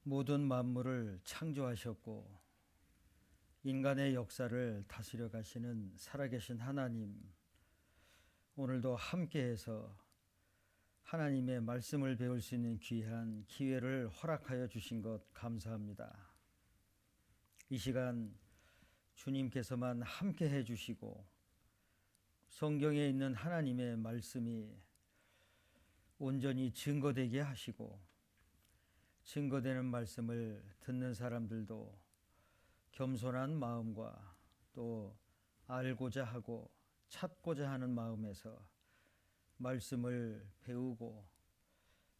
모든 만물을 창조하셨고 인간의 역사를 다스려 가시는 살아계신 하나님, 오늘도 함께해서 하나님의 말씀을 배울 수 있는 귀한 기회를 허락하여 주신 것 감사합니다. 이 시간 주님께서만 함께해 주시고 성경에 있는 하나님의 말씀이 온전히 증거되게 하시고 증거되는 말씀을 듣는 사람들도 겸손한 마음과 또 알고자 하고 찾고자 하는 마음에서 말씀을 배우고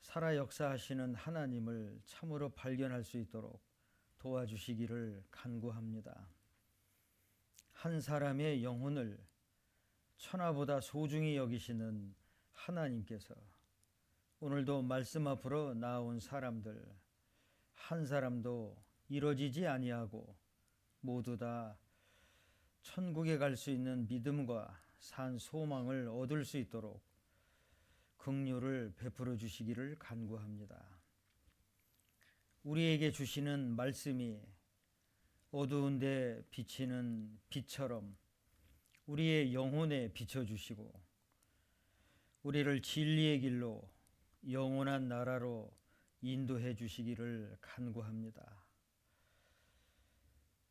살아 역사하시는 하나님을 참으로 발견할 수 있도록 도와주시기를 간구합니다. 한 사람의 영혼을 천하보다 소중히 여기시는 하나님께서 오늘도 말씀 앞으로 나온 사람들 한 사람도 이뤄지지 아니하고 모두 다 천국에 갈 수 있는 믿음과 산 소망을 얻을 수 있도록 긍휼을 베풀어 주시기를 간구합니다. 우리에게 주시는 말씀이 어두운데 비치는 빛처럼 우리의 영혼에 비춰주시고 우리를 진리의 길로 영원한 나라로 인도해 주시기를 간구합니다.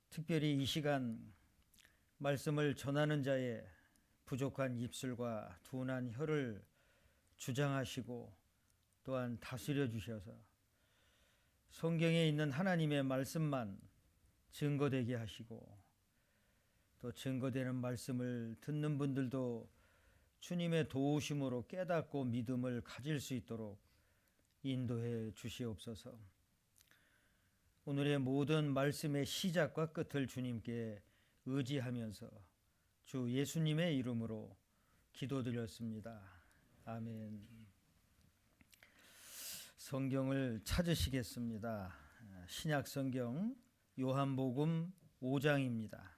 특별히 이 시간 말씀을 전하는 자의 부족한 입술과 둔한 혀를 주장하시고 또한 다스려 주셔서 성경에 있는 하나님의 말씀만 증거되게 하시고 또 증거되는 말씀을 듣는 분들도 주님의 도우심으로 깨닫고 믿음을 가질 수 있도록 인도해 주시옵소서. 오늘의 모든 말씀의 시작과 끝을 주님께 의지하면서 주 예수님의 이름으로 기도드렸습니다. 아멘. 성경을 찾으시겠습니다. 신약 성경 요한복음 5장입니다.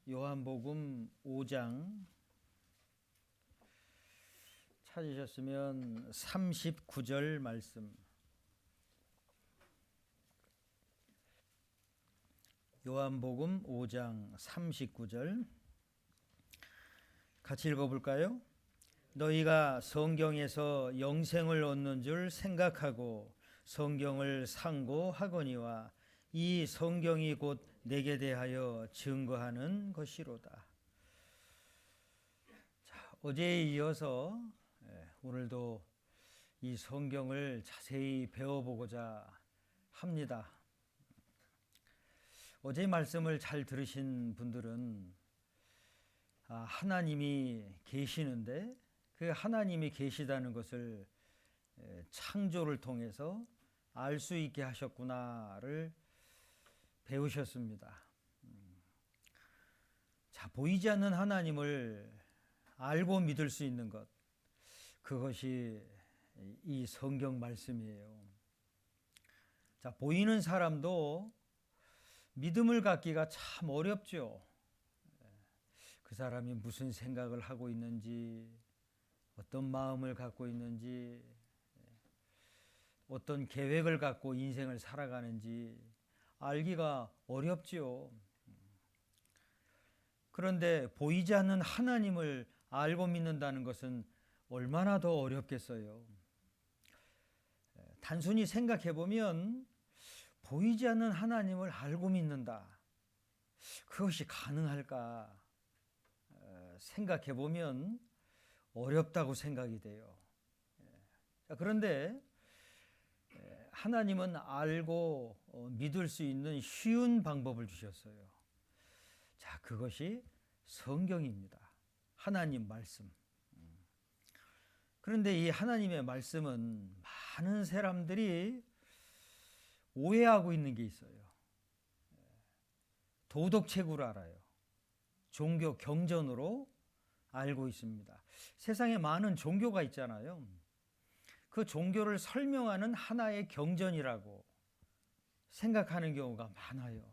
요한복음 5장 찾으셨으면 39절 말씀. 요한복음 5장 39절 같이 읽어볼까요? 너희가 성경에서 영생을 얻는 줄 생각하고 성경을 상고하거니와 이 성경이 곧 내게 대하여 증거하는 것이로다. 자, 어제에 이어서 오늘도 이 성경을 자세히 배워보고자 합니다. 어제 말씀을 잘 들으신 분들은 하나님이 계시는데 그 하나님이 계시다는 것을 창조를 통해서 알 수 있게 하셨구나를 배우셨습니다. 자, 보이지 않는 하나님을 알고 믿을 수 있는 것, 그것이 이 성경 말씀이에요. 자, 보이는 사람도 믿음을 갖기가 참 어렵죠. 그 사람이 무슨 생각을 하고 있는지, 어떤 마음을 갖고 있는지, 어떤 계획을 갖고 인생을 살아가는지 알기가 어렵지요. 그런데 보이지 않는 하나님을 알고 믿는다는 것은 얼마나 더 어렵겠어요. 단순히 생각해 보면 보이지 않는 하나님을 알고 믿는다. 그것이 가능할까 생각해 보면 어렵다고 생각이 돼요. 그런데 하나님은 알고 믿을 수 있는 쉬운 방법을 주셨어요. 자, 그것이 성경입니다. 하나님 말씀. 그런데 이 하나님의 말씀은 많은 사람들이 오해하고 있는 게 있어요. 도덕책으로 알아요. 종교 경전으로 알고 있습니다. 세상에 많은 종교가 있잖아요. 그 종교를 설명하는 하나의 경전이라고 생각하는 경우가 많아요.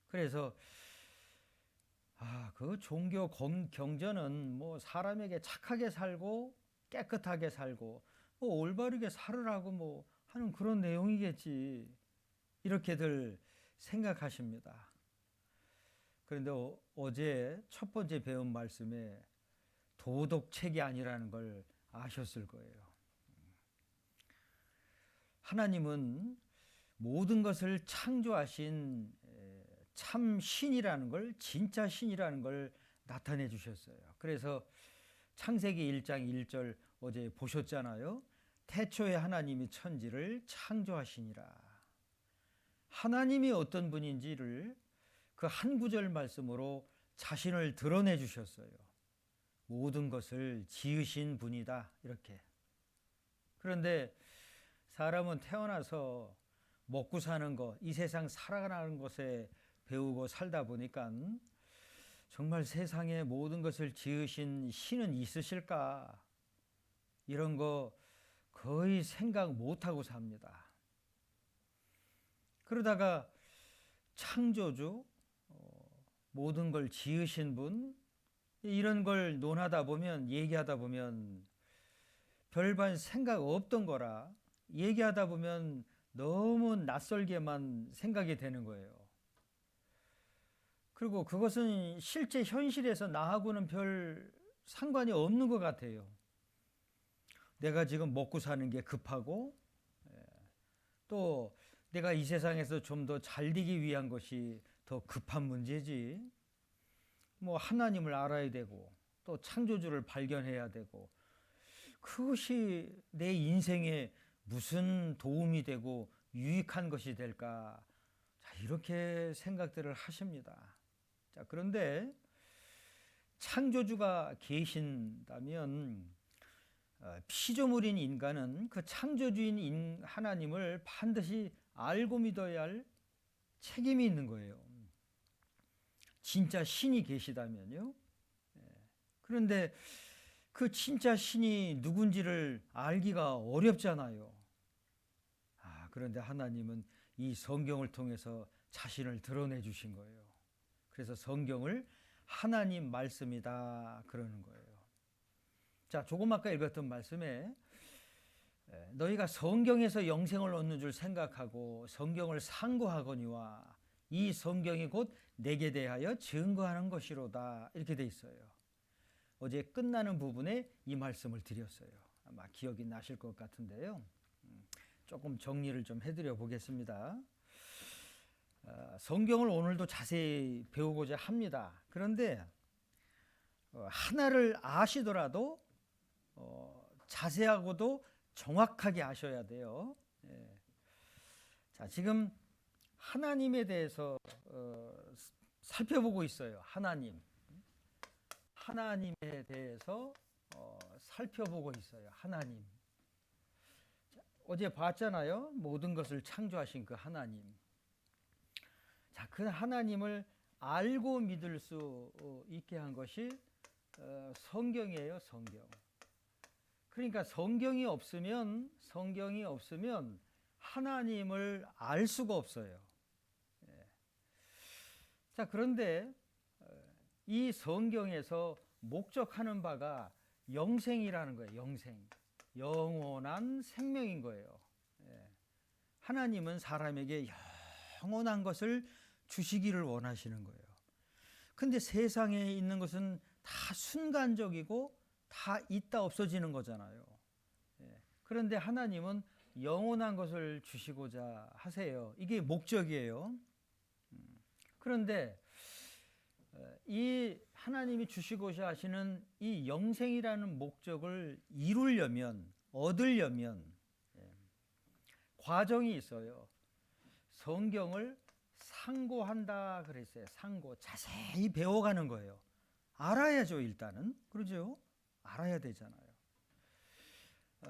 그래서 그 종교 경전은 뭐 사람에게 착하게 살고 깨끗하게 살고 뭐 올바르게 살으라고 뭐 하는 그런 내용이겠지. 이렇게들 생각하십니다. 그런데 어제 첫 번째 배운 말씀에 도덕책이 아니라는 걸 아셨을 거예요. 하나님은 모든 것을 창조하신 참 신이라는 걸, 진짜 신이라는 걸 나타내 주셨어요. 그래서 창세기 1장 1절 어제 보셨잖아요. 태초에 하나님이 천지를 창조하시니라. 하나님이 어떤 분인지를 그 한 구절 말씀으로 자신을 드러내 주셨어요. 모든 것을 지으신 분이다. 이렇게. 그런데 사람은 태어나서 먹고 사는 것, 이 세상 살아가는 것에 배우고 살다 보니까 정말 세상에 모든 것을 지으신 신은 있으실까? 이런 거 거의 생각 못하고 삽니다. 그러다가 창조주, 모든 걸 지으신 분, 이런 걸 논하다 보면, 얘기하다 보면 별반 생각 없던 거라 얘기하다 보면 너무 낯설게만 생각이 되는 거예요. 그리고 그것은 실제 현실에서 나하고는 별 상관이 없는 것 같아요. 내가 지금 먹고 사는 게 급하고, 또 내가 이 세상에서 좀 더 잘 되기 위한 것이 더 급한 문제지. 뭐 하나님을 알아야 되고, 또 창조주를 발견해야 되고, 그것이 내 인생에 무슨 도움이 되고 유익한 것이 될까? 자, 이렇게 생각들을 하십니다. 자, 그런데 창조주가 계신다면 피조물인 인간은 그 창조주인 하나님을 반드시 알고 믿어야 할 책임이 있는 거예요. 진짜 신이 계시다면요. 그런데 그 진짜 신이 누군지를 알기가 어렵잖아요. 그런데 하나님은 이 성경을 통해서 자신을 드러내 주신 거예요. 그래서 성경을 하나님 말씀이다 그러는 거예요. 자, 조금 아까 읽었던 말씀에 너희가 성경에서 영생을 얻는 줄 생각하고 성경을 상고하거니와 이 성경이 곧 내게 대하여 증거하는 것이로다 이렇게 돼 있어요. 어제 끝나는 부분에 이 말씀을 드렸어요. 아마 기억이 나실 것 같은데요. 조금 정리를 좀 해드려 보겠습니다. 성경을 오늘도 자세히 배우고자 합니다. 그런데 하나를 아시더라도 자세하고도 정확하게 아셔야 돼요. 자, 지금 하나님에 대해서 살펴보고 있어요. 하나님에 대해서 살펴보고 있어요. 하나님. 어제 봤잖아요. 모든 것을 창조하신 그 하나님. 자, 그 하나님을 알고 믿을 수 있게 한 것이 성경이에요. 성경. 그러니까 성경이 없으면 하나님을 알 수가 없어요. 자, 그런데 이 성경에서 목적하는 바가 영생이라는 거예요. 영생. 영원한 생명인 거예요. 하나님은 사람에게 영원한 것을 주시기를 원하시는 거예요. 근데 세상에 있는 것은 다 순간적이고 다 있다 없어지는 거잖아요. 그런데 하나님은 영원한 것을 주시고자 하세요. 이게 목적이에요. 그런데 이 하나님이 주시고자 하시는 이 영생이라는 목적을 이루려면, 얻으려면 과정이 있어요. 성경을 상고한다 그랬어요. 상고. 자세히 배워가는 거예요. 알아야죠, 일단은. 그러죠? 알아야 되잖아요.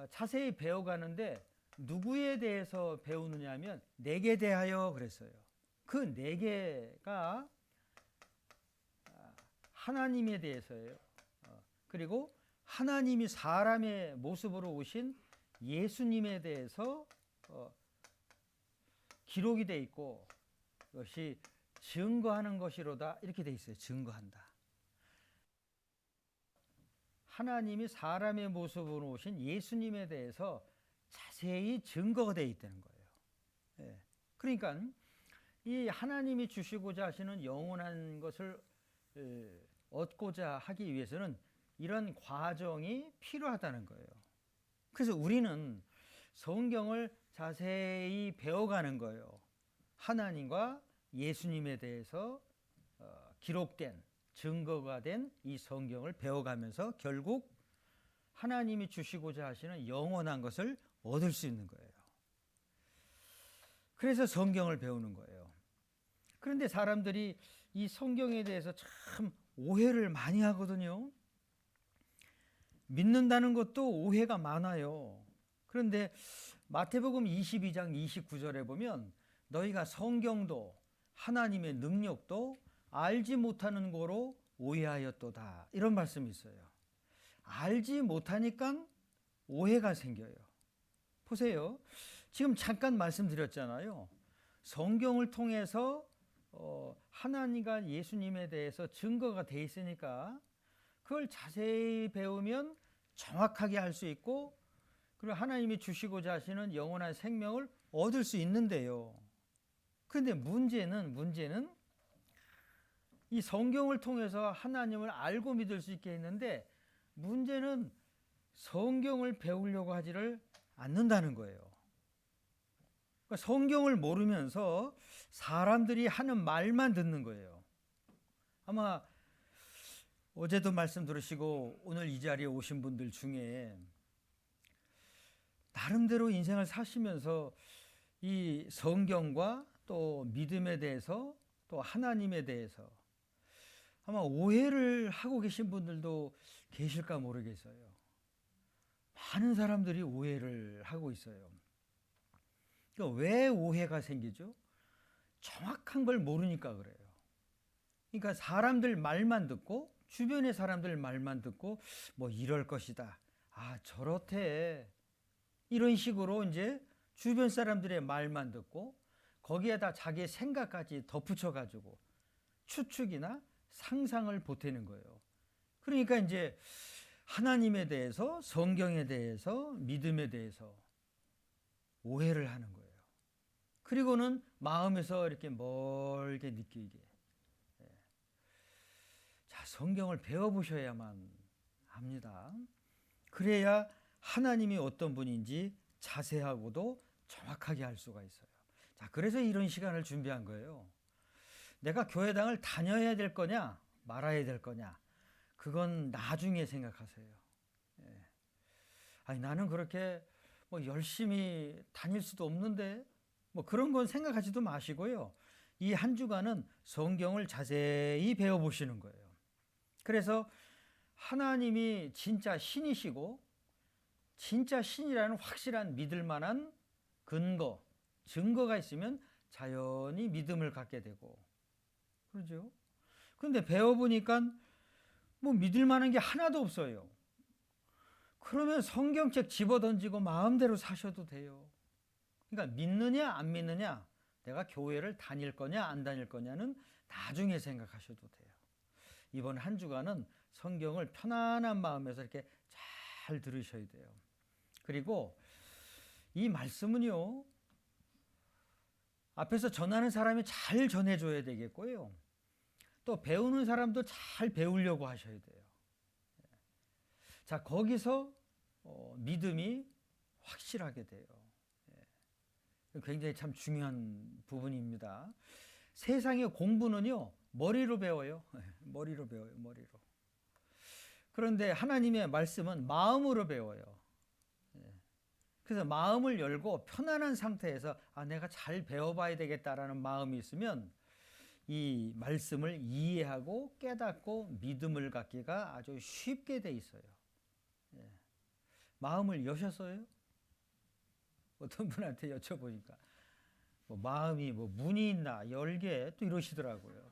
자세히 배워가는데 누구에 대해서 배우느냐 하면 내게 대하여 그랬어요. 그 내게가 하나님에 대해서예요. 그리고 하나님이 사람의 모습으로 오신 예수님에 대해서 기록이 돼 있고 그것이 증거하는 것이로다 이렇게 돼 있어요. 증거한다. 하나님이 사람의 모습으로 오신 예수님에 대해서 자세히 증거가 되어 있다는 거예요. 예. 그러니까 이 하나님이 주시고자 하시는 영원한 것을 얻고자 하기 위해서는 이런 과정이 필요하다는 거예요. 그래서 우리는 성경을 자세히 배워가는 거예요. 하나님과 예수님에 대해서 기록된 증거가 된 이 성경을 배워가면서 결국 하나님이 주시고자 하시는 영원한 것을 얻을 수 있는 거예요. 그래서 성경을 배우는 거예요. 그런데 사람들이 이 성경에 대해서 참 오해를 많이 하거든요. 믿는다는 것도 오해가 많아요. 그런데 마태복음 22장 29절에 보면 너희가 성경도 하나님의 능력도 알지 못하는 거로 오해하였도다, 이런 말씀이 있어요. 알지 못하니까 오해가 생겨요. 보세요. 지금 잠깐 말씀드렸잖아요. 성경을 통해서 하나님과 예수님에 대해서 증거가 돼 있으니까 그걸 자세히 배우면 정확하게 할 수 있고, 그리고 하나님이 주시고자 하시는 영원한 생명을 얻을 수 있는데요. 그런데 문제는 이 성경을 통해서 하나님을 알고 믿을 수 있게 했는데, 문제는 성경을 배우려고 하지를 않는다는 거예요. 그러니까 성경을 모르면서 사람들이 하는 말만 듣는 거예요. 아마 어제도 말씀 들으시고 오늘 이 자리에 오신 분들 중에 나름대로 인생을 사시면서 이 성경과 또 믿음에 대해서 또 하나님에 대해서 아마 오해를 하고 계신 분들도 계실까 모르겠어요. 많은 사람들이 오해를 하고 있어요. 그러니까 왜 오해가 생기죠? 정확한 걸 모르니까 그래요. 그러니까 사람들 말만 듣고, 주변의 사람들 말만 듣고 뭐 이럴 것이다, 아 저렇대, 이런 식으로 이제 주변 사람들의 말만 듣고 거기에다 자기의 생각까지 덧붙여 가지고 추측이나 상상을 보태는 거예요. 그러니까 이제 하나님에 대해서, 성경에 대해서, 믿음에 대해서 오해를 하는 거예요. 그리고는 마음에서 이렇게 멀게 느끼게. 자, 성경을 배워보셔야만 합니다. 그래야 하나님이 어떤 분인지 자세하고도 정확하게 알 수가 있어요. 자, 그래서 이런 시간을 준비한 거예요. 내가 교회당을 다녀야 될 거냐, 말아야 될 거냐, 그건 나중에 생각하세요. 예. 아니, 나는 그렇게 뭐 열심히 다닐 수도 없는데, 뭐 그런 건 생각하지도 마시고요. 이 한 주간은 성경을 자세히 배워보시는 거예요. 그래서 하나님이 진짜 신이시고, 진짜 신이라는 확실한 믿을 만한 근거, 증거가 있으면 자연히 믿음을 갖게 되고, 그러죠. 그런데 배워보니까 뭐 믿을 만한 게 하나도 없어요. 그러면 성경책 집어던지고 마음대로 사셔도 돼요. 그러니까 믿느냐 안 믿느냐, 내가 교회를 다닐 거냐 안 다닐 거냐는 나중에 생각하셔도 돼요. 이번 한 주간은 성경을 편안한 마음에서 이렇게 잘 들으셔야 돼요. 그리고 이 말씀은요, 앞에서 전하는 사람이 잘 전해줘야 되겠고요. 또 배우는 사람도 잘 배우려고 하셔야 돼요. 자, 거기서 믿음이 확실하게 돼요. 굉장히 참 중요한 부분입니다. 세상의 공부는요, 머리로 배워요. 머리로 배워요, 머리로. 그런데 하나님의 말씀은 마음으로 배워요. 그래서 마음을 열고 편안한 상태에서 내가 잘 배워봐야 되겠다라는 마음이 있으면 이 말씀을 이해하고 깨닫고 믿음을 갖기가 아주 쉽게 돼 있어요. 마음을 여셨어요? 어떤 분한테 여쭤보니까 뭐 마음이 뭐 문이 있나 열게 또 이러시더라고요.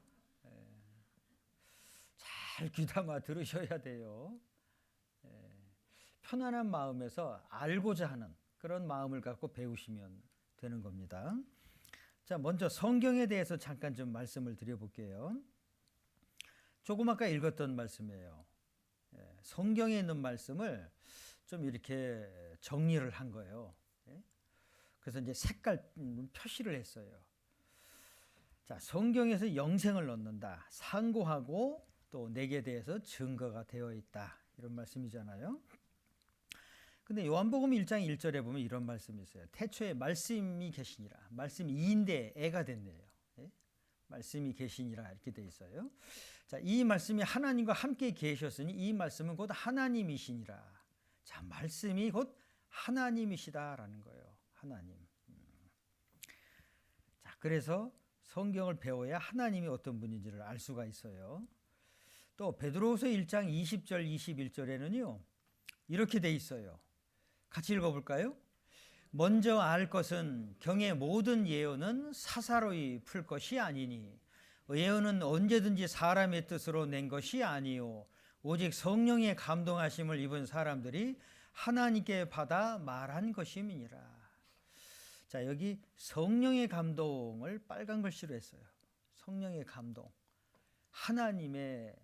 잘 귀담아 들으셔야 돼요. 편안한 마음에서 알고자 하는 그런 마음을 갖고 배우시면 되는 겁니다. 자, 먼저 성경에 대해서 잠깐 좀 말씀을 드려볼게요. 조금 아까 읽었던 말씀이에요. 성경에 있는 말씀을 좀 이렇게 정리를 한 거예요. 그래서 이제 색깔 표시를 했어요. 자, 성경에서 영생을 얻는다. 상고하고 또 내게 대해서 증거가 되어 있다. 이런 말씀이잖아요. 근데 요한복음 1장 1절에 보면 이런 말씀이 있어요. 태초에 말씀이 계시니라. 말씀이 이인데 애가 됐네요. 말씀이 계시니라 이렇게 돼 있어요. 자, 이 말씀이 하나님과 함께 계셨으니 이 말씀은 곧 하나님이시니라. 자, 말씀이 곧 하나님이시다라는 거예요. 하나님. 자, 그래서 성경을 배워야 하나님이 어떤 분인지를 알 수가 있어요. 또 베드로후서 1장 20절 21절에는요. 이렇게 돼 있어요. 같이 읽어볼까요? 먼저 알 것은 경의 모든 예언은 사사로이 풀 것이 아니니 예언은 언제든지 사람의 뜻으로 낸 것이 아니요 오직 성령의 감동하심을 입은 사람들이 하나님께 받아 말한 것임이니라. 자, 여기 성령의 감동을 빨간 글씨로 했어요. 성령의 감동. 하나님의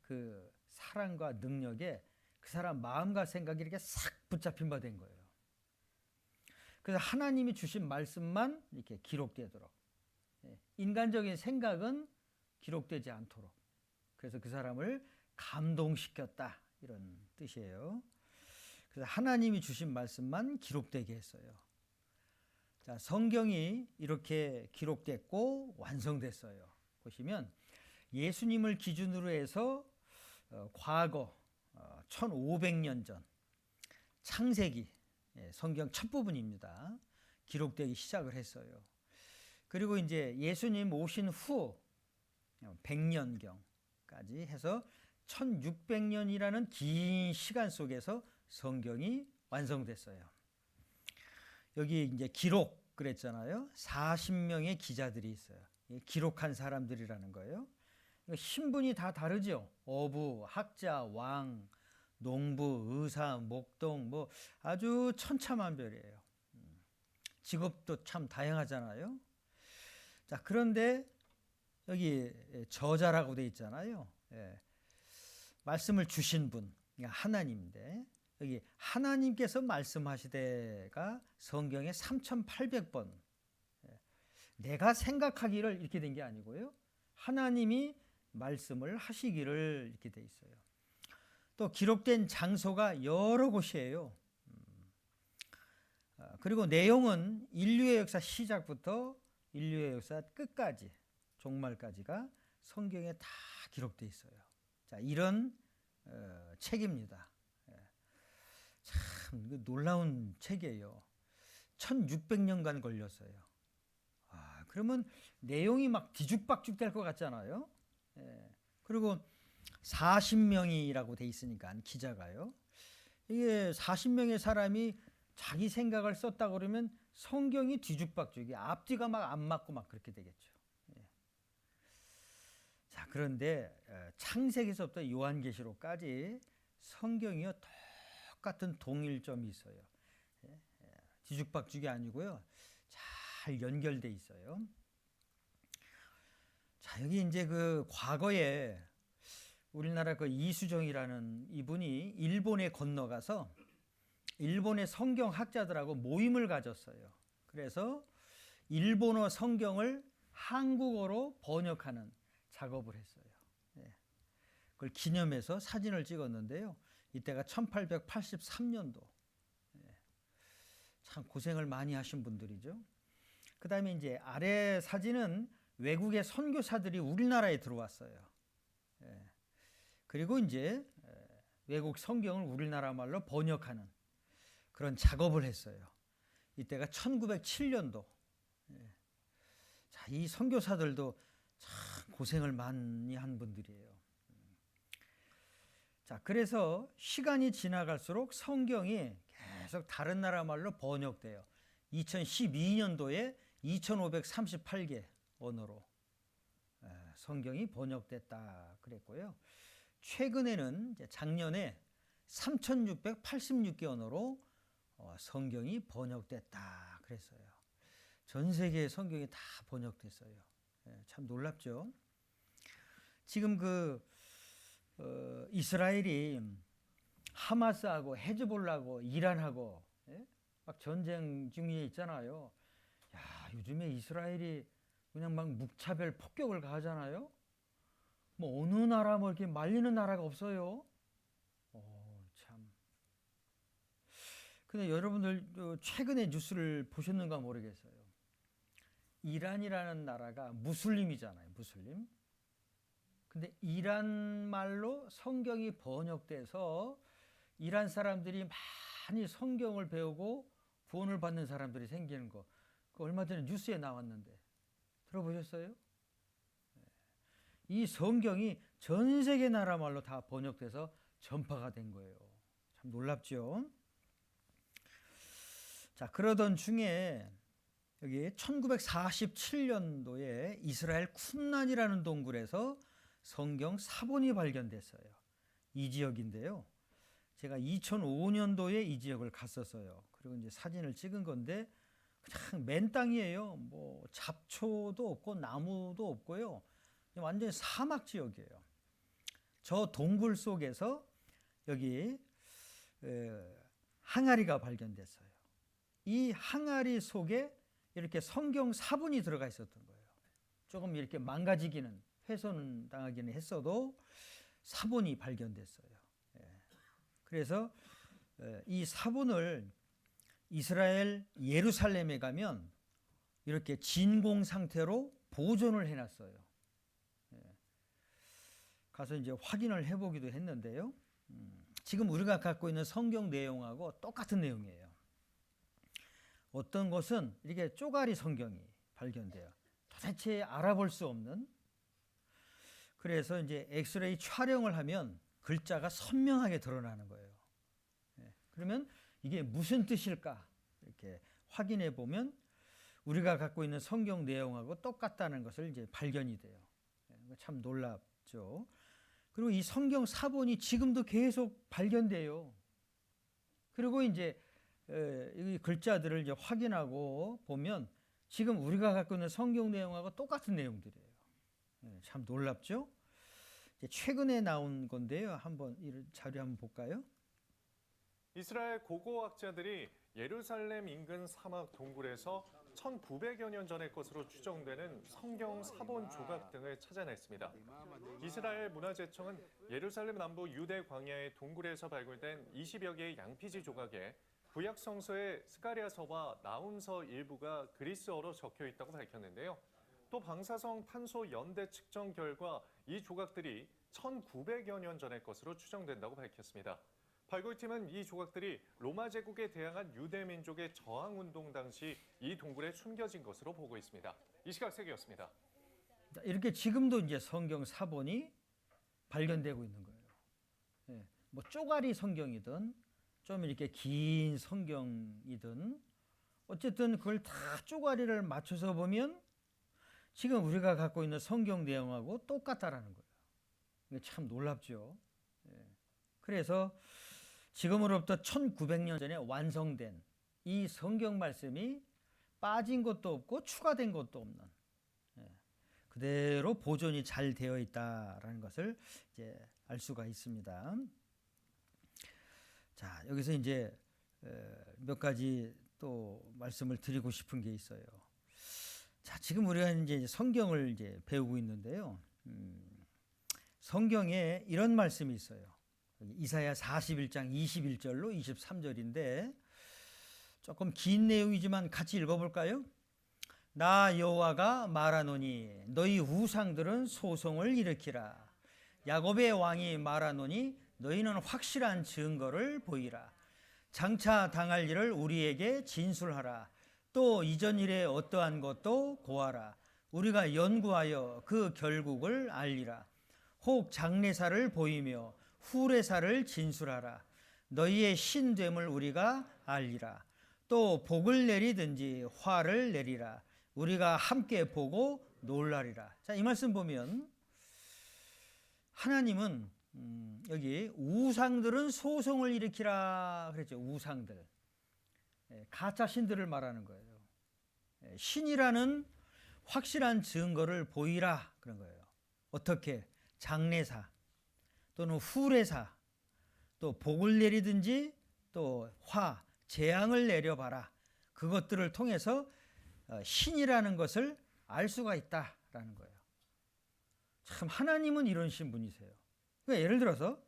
그 사랑과 능력에 그 사람 마음과 생각이 이렇게 싹 붙잡힌 바 된 거예요. 그래서 하나님이 주신 말씀만 이렇게 기록되도록, 인간적인 생각은 기록되지 않도록, 그래서 그 사람을 감동시켰다 이런 뜻이에요. 그래서 하나님이 주신 말씀만 기록되게 했어요. 자, 성경이 이렇게 기록됐고 완성됐어요. 보시면 예수님을 기준으로 해서 과거 1500년 전 창세기 성경 첫 부분입니다. 기록되기 시작을 했어요. 그리고 이제 예수님 오신 후 100년경까지 해서 1600년이라는 긴 시간 속에서 성경이 완성됐어요. 여기 이제 기록 그랬잖아요. 40명의 기자들이 있어요. 기록한 사람들이라는 거예요. 신분이 다 다르죠. 어부, 학자, 왕, 농부, 의사, 목동 뭐 아주 천차만별이에요. 직업도 참 다양하잖아요. 자, 그런데 여기 저자라고 돼 있잖아요. 말씀을 주신 분 하나님인데 여기 하나님께서 말씀하시되가 성경에 3800번 내가 생각하기를 이렇게 된 게 아니고요. 하나님이 말씀을 하시기를 이렇게 돼 있어요. 또 기록된 장소가 여러 곳이에요. 그리고 내용은 인류의 역사 시작부터 인류의 역사 끝까지 종말까지가 성경에 다 기록돼 있어요. 자, 이런 책입니다. 참 놀라운 책이에요. 1600년간 걸렸어요. 그러면 내용이 막 뒤죽박죽 될 것 같잖아요. 그리고 40명이라고 돼 있으니까 기자가요. 이게 40명의 사람이 자기 생각을 썼다 그러면 성경이 뒤죽박죽이 앞뒤가 막 안 맞고 막 그렇게 되겠죠. 자, 그런데 창세기서부터 요한계시록까지 성경이요 똑같은 동일점이 있어요. 뒤죽박죽이 아니고요. 잘 연결돼 있어요. 자, 여기 이제 그 과거에 우리나라 그 이수정이라는 이분이 일본에 건너가서 일본의 성경학자들하고 모임을 가졌어요. 그래서 일본어 성경을 한국어로 번역하는 작업을 했어요. 그걸 기념해서 사진을 찍었는데요. 이때가 1883년도. 참 고생을 많이 하신 분들이죠. 그 다음에 이제 아래 사진은 외국의 선교사들이 우리나라에 들어왔어요. 그리고 이제 외국 성경을 우리나라 말로 번역하는 그런 작업을 했어요. 이때가 1907년도. 자, 이 선교사들도 참 고생을 많이 한 분들이에요. 자, 그래서 시간이 지나갈수록 성경이 계속 다른 나라 말로 번역돼요. 2012년도에 2538개 언어로 성경이 번역됐다 그랬고요. 최근에는 이제 작년에 3686개 언어로 성경이 번역됐다 그랬어요. 전 세계의 성경이 다 번역됐어요. 참 놀랍죠. 지금 이스라엘이 하마스하고 헤즈볼라하고 이란하고 예? 막 전쟁 중에 있잖아요. 야, 요즘에 이스라엘이 그냥 막 무차별 폭격을 가하잖아요. 뭐 어느 나라 뭐 이렇게 말리는 나라가 없어요. 참. 근데 여러분들 최근에 뉴스를 보셨는가 모르겠어요. 이란이라는 나라가 무슬림이잖아요. 무슬림. 근데 이란 말로 성경이 번역돼서 이란 사람들이 많이 성경을 배우고 구원을 받는 사람들이 생기는 거. 그 얼마 전에 뉴스에 나왔는데 들어보셨어요? 이 성경이 전 세계 나라 말로 다 번역돼서 전파가 된 거예요. 참 놀랍죠? 자, 그러던 중에 여기 1947년도에 이스라엘 쿰란이라는 동굴에서 성경 사본이 발견됐어요. 이 지역인데요. 제가 2005년도에 이 지역을 갔었어요. 그리고 이제 사진을 찍은 건데 그냥 맨 땅이에요. 뭐 잡초도 없고 나무도 없고요. 완전히 사막 지역이에요. 저 동굴 속에서 여기 항아리가 발견됐어요. 이 항아리 속에 이렇게 성경 사본이 들어가 있었던 거예요. 조금 이렇게 망가지기는 훼손 당하기는 했어도 사본이 발견됐어요. 그래서 이 사본을 이스라엘 예루살렘에 가면 이렇게 진공 상태로 보존을 해놨어요. 가서 이제 확인을 해보기도 했는데요. 지금 우리가 갖고 있는 성경 내용하고 똑같은 내용이에요. 어떤 것은 이렇게 쪼가리 성경이 발견돼요. 도대체 알아볼 수 없는. 그래서 이제 엑스레이 촬영을 하면 글자가 선명하게 드러나는 거예요. 그러면 이게 무슨 뜻일까? 이렇게 확인해 보면 우리가 갖고 있는 성경 내용하고 똑같다는 것을 이제 발견이 돼요. 참 놀랍죠. 그리고 이 성경 사본이 지금도 계속 발견돼요. 그리고 이제 이 글자들을 이제 확인하고 보면 지금 우리가 갖고 있는 성경 내용하고 똑같은 내용들이에요. 참 놀랍죠? 최근에 나온 건데요. 한번 이 자료 한번 볼까요? 이스라엘 고고학자들이 예루살렘 인근 사막 동굴에서 1900여 년 전의 것으로 추정되는 성경 사본 조각 등을 찾아냈습니다. 이스라엘 문화재청은 예루살렘 남부 유대 광야의 동굴에서 발굴된 20여 개의 양피지 조각에 구약 성서의 스가랴서와 나훔서 일부가 그리스어로 적혀 있다고 밝혔는데요. 또 방사성 탄소 연대 측정 결과 이 조각들이 1900여 년 전의 것으로 추정된다고 밝혔습니다. 발굴팀은 이 조각들이 로마 제국에 대항한 유대 민족의 저항 운동 당시 이 동굴에 숨겨진 것으로 보고 있습니다. 이 시각 세계였습니다. 이렇게 지금도 이제 성경 사본이 발견되고 있는 거예요. 뭐 쪼가리 성경이든 좀 이렇게 긴 성경이든 어쨌든 그걸 다 쪼가리를 맞춰서 보면 지금 우리가 갖고 있는 성경 내용하고 똑같다라는 거예요. 이게 참 놀랍죠. 그래서 지금으로부터 1900년 전에 완성된 이 성경 말씀이 빠진 것도 없고 추가된 것도 없는 그대로 보존이 잘 되어 있다라는 것을 이제 알 수가 있습니다. 자, 여기서 이제 몇 가지 또 말씀을 드리고 싶은 게 있어요. 자, 지금 우리가 이제 성경을 이제 배우고 있는데요. 성경에 이런 말씀이 있어요. 이사야 41장 21절로 23절인데 조금 긴 내용이지만 같이 읽어볼까요? 나 여호와가 말하노니 너희 우상들은 소송을 일으키라. 야곱의 왕이 말하노니 너희는 확실한 증거를 보이라. 장차 당할 일을 우리에게 진술하라. 또 이전 일에 어떠한 것도 고하라. 우리가 연구하여 그 결국을 알리라. 혹 장래사를 보이며 후래사를 진술하라. 너희의 신됨을 우리가 알리라. 또 복을 내리든지 화를 내리라. 우리가 함께 보고 놀라리라. 자, 이 말씀 보면 하나님은 여기 우상들은 소송을 일으키라 그랬죠. 우상들. 가짜 신들을 말하는 거예요. 신이라는 확실한 증거를 보이라 그런 거예요. 어떻게? 장래사 또는 후래사 또 복을 내리든지 또 화, 재앙을 내려봐라. 그것들을 통해서 신이라는 것을 알 수가 있다라는 거예요. 참 하나님은 이러신 분이세요. 그러니까 예를 들어서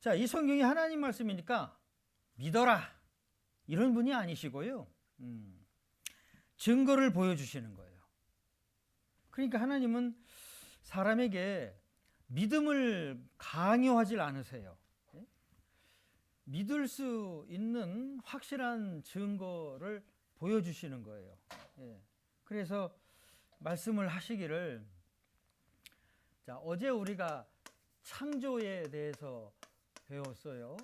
자, 이 성경이 하나님 말씀이니까 믿어라 이런 분이 아니시고요. 증거를 보여주시는 거예요. 그러니까 하나님은 사람에게 믿음을 강요하지 않으세요. 믿을 수 있는 확실한 증거를 보여주시는 거예요. 그래서 말씀을 하시기를, 자, 어제 우리가 창조에 대해서 배웠어요.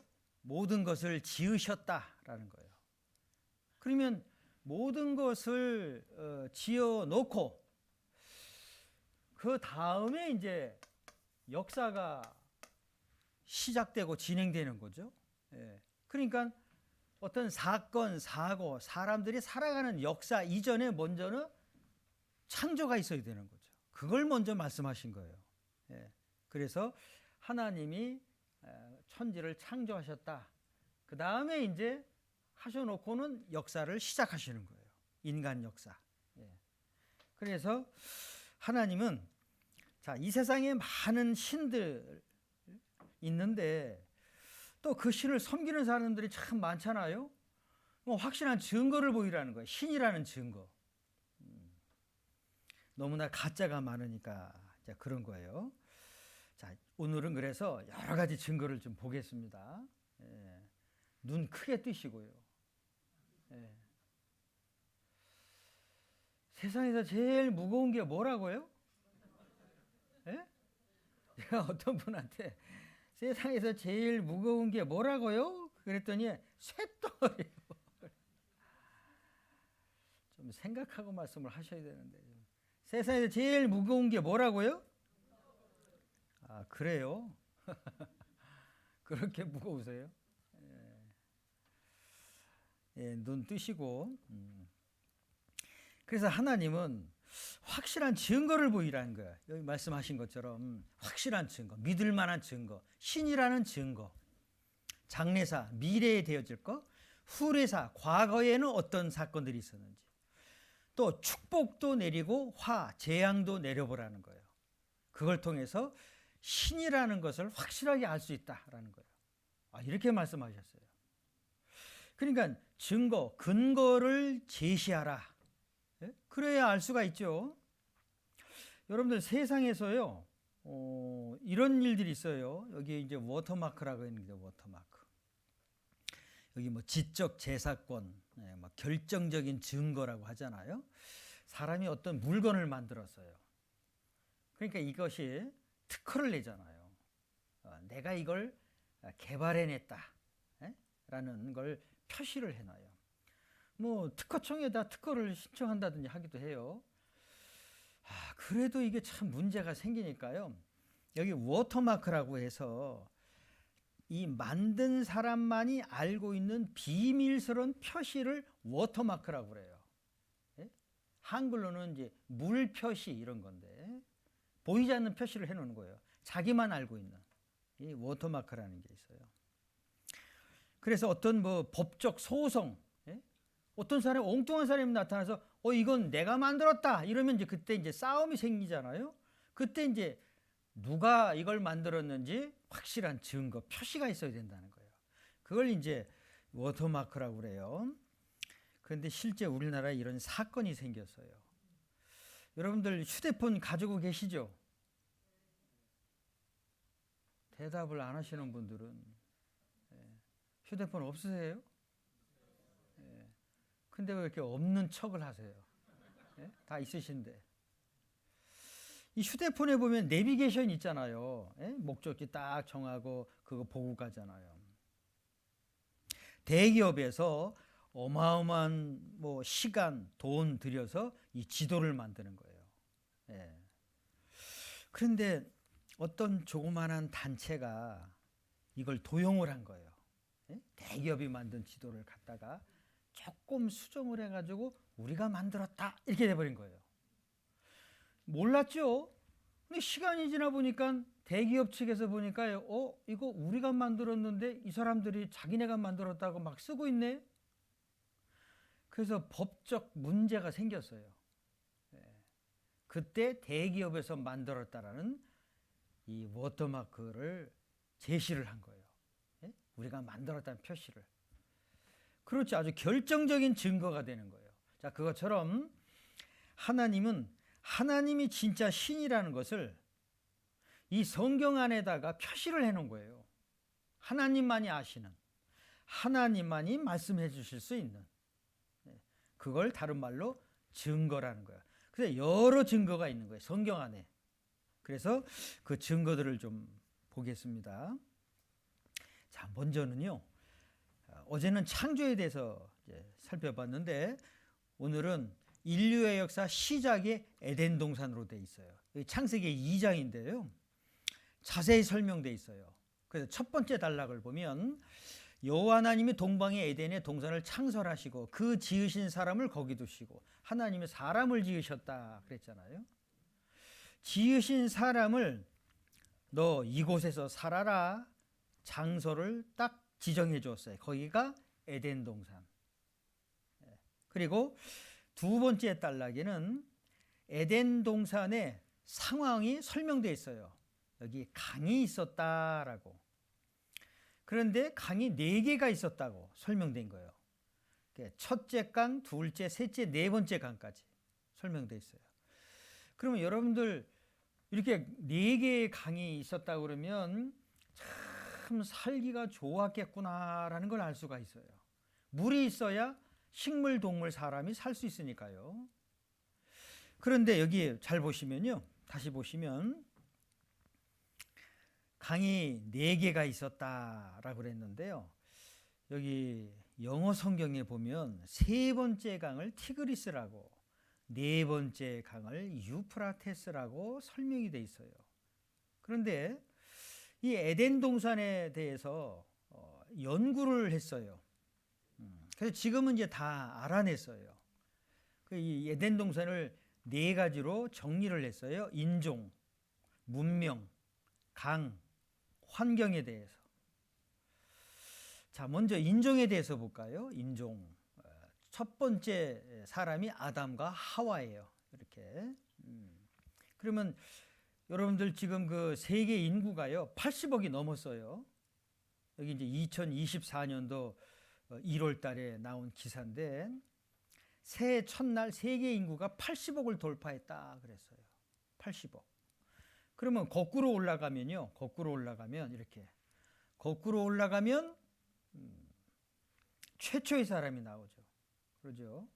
모든 것을 지으셨다라는 거예요. 그러면 모든 것을 지어 놓고 그 다음에 이제 역사가 시작되고 진행되는 거죠. 그러니까 어떤 사건, 사고, 사람들이 살아가는 역사 이전에 먼저는 창조가 있어야 되는 거죠. 그걸 먼저 말씀하신 거예요. 그래서 하나님이 천지를 창조하셨다. 그 다음에 이제 하셔놓고는 역사를 시작하시는 거예요. 인간 역사. 그래서 하나님은 자, 이 세상에 많은 신들 있는데 또 그 신을 섬기는 사람들이 참 많잖아요. 확실한 증거를 보이라는 거예요. 신이라는 증거. 너무나 가짜가 많으니까 그런 거예요. 자, 오늘은 그래서 여러 가지 증거를 좀 보겠습니다. 눈 크게 뜨시고요. 세상에서 제일 무거운 게 뭐라고요? 제가 어떤 분한테 세상에서 제일 무거운 게 뭐라고요? 그랬더니 쇳덩어리요. 좀 생각하고 말씀을 하셔야 되는데. 세상에서 제일 무거운 게 뭐라고요? 아, 그래요? 그렇게 무거우세요? 눈 뜨시고. 그래서 하나님은 확실한 증거를 보이라는 거예요. 여기 말씀하신 것처럼 확실한 증거, 믿을 만한 증거, 신이라는 증거, 장래사, 미래에 되어질 것, 후래사, 과거에는 어떤 사건들이 있었는지, 또 축복도 내리고 화, 재앙도 내려보라는 거예요. 그걸 통해서 신이라는 것을 확실하게 알 수 있다라는 거예요. 이렇게 말씀하셨어요. 그러니까 증거, 근거를 제시하라. 그래야 알 수가 있죠. 여러분들 세상에서요, 이런 일들이 있어요. 여기 이제 워터마크라고 있는데, 워터마크. 여기 뭐 지적 재산권, 뭐 결정적인 증거라고 하잖아요. 사람이 어떤 물건을 만들었어요. 그러니까 이것이 특허를 내잖아요. 내가 이걸 개발해냈다 라는 걸 표시를 해놔요. 뭐 특허청에다 특허를 신청한다든지 하기도 해요. 그래도 이게 참 문제가 생기니까요. 여기 워터마크라고 해서 이 만든 사람만이 알고 있는 비밀스러운 표시를 워터마크라고 그래요. 한글로는 이제 물 표시 이런 건데 보이지 않는 표시를 해놓는 거예요. 자기만 알고 있는 이 워터마크라는 게 있어요. 그래서 어떤 뭐 법적 소송, 어떤 사람이 엉뚱한 사람이 나타나서 이건 내가 만들었다 이러면 이제 그때 이제 싸움이 생기잖아요. 그때 이제 누가 이걸 만들었는지 확실한 증거, 표시가 있어야 된다는 거예요. 그걸 이제 워터마크라고 그래요. 그런데 실제 우리나라에 이런 사건이 생겼어요. 여러분들 휴대폰 가지고 계시죠? 대답을 안 하시는 분들은 휴대폰 없으세요? 근데 왜 이렇게 없는 척을 하세요? 다 있으신데. 이 휴대폰에 보면 내비게이션 있잖아요. 목적지 딱 정하고 그거 보고 가잖아요. 대기업에서 어마어마한 뭐 시간, 돈 들여서 이 지도를 만드는 거예요. 그런데 어떤 조그만한 단체가 이걸 도용을 한 거예요. 대기업이 만든 지도를 갖다가 조금 수정을 해가지고 우리가 만들었다 이렇게 돼버린 거예요. 몰랐죠. 근데 시간이 지나 보니까 대기업 측에서 보니까 이거 우리가 만들었는데 이 사람들이 자기네가 만들었다고 막 쓰고 있네. 그래서 법적 문제가 생겼어요. 그때 대기업에서 만들었다라는 이 워터마크를 제시를 한 거예요. 우리가 만들었다는 표시를. 그렇지, 아주 결정적인 증거가 되는 거예요. 자, 그것처럼 하나님이 진짜 신이라는 것을 이 성경 안에다가 표시를 해놓은 거예요. 하나님만이 아시는, 하나님만이 말씀해 주실 수 있는, 그걸 다른 말로 증거라는 거예요. 그래서 여러 증거가 있는 거예요, 성경 안에. 그래서 그 증거들을 좀 보겠습니다. 자, 먼저는요, 어제는 창조에 대해서 살펴봤는데 오늘은 인류의 역사 시작이 에덴 동산으로 돼 있어요. 창세기 2장인데요. 자세히 설명돼 있어요. 그래서 첫 번째 단락을 보면 여호와 하나님이 동방의 에덴의 동산을 창설하시고 그 지으신 사람을 거기 두시고, 하나님이 사람을 지으셨다 그랬잖아요. 지으신 사람을 너 이곳에서 살아라 장소를 딱 지정해 줬어요. 거기가 에덴 동산. 그리고 두 번째 단락에는 에덴 동산의 상황이 설명되어 있어요. 여기 강이 있었다라고. 그런데 강이 4개가 있었다고 설명된 거예요. 첫째 강, 둘째, 셋째, 네 번째 강까지 설명되어 있어요. 그러면 여러분들 이렇게 4개의 강이 있었다고 그러면 참 살기가 좋았겠구나라는 걸 알 수가 있어요. 물이 있어야 식물, 동물, 사람이 살 수 있으니까요. 그런데 여기 잘 보시면요, 다시 보시면 강이 4개가 있었다라고 그랬는데요. 여기 영어 성경에 보면 세 번째 강을 티그리스라고, 네 번째 강을 유프라테스라고 설명이 돼 있어요. 그런데 이 에덴 동산에 대해서 연구를 했어요. 그래서 지금은 이제 다 알아냈어요. 이 에덴 동산을 4가지로 정리를 했어요. 인종, 문명, 강, 환경에 대해서. 자, 먼저 인종에 대해서 볼까요? 인종. 첫 번째 사람이 아담과 하와예요. 이렇게. 그러면 여러분들 지금 그 세계 인구가요 80억이 넘었어요. 여기 이제 2024년도 1월 달에 나온 기사인데 새해 첫날 세계 인구가 80억을 돌파했다 그랬어요. 80억. 그러면 거꾸로 올라가면요. 거꾸로 올라가면 이렇게. 거꾸로 올라가면 최초의 사람이 나오죠. 그러죠?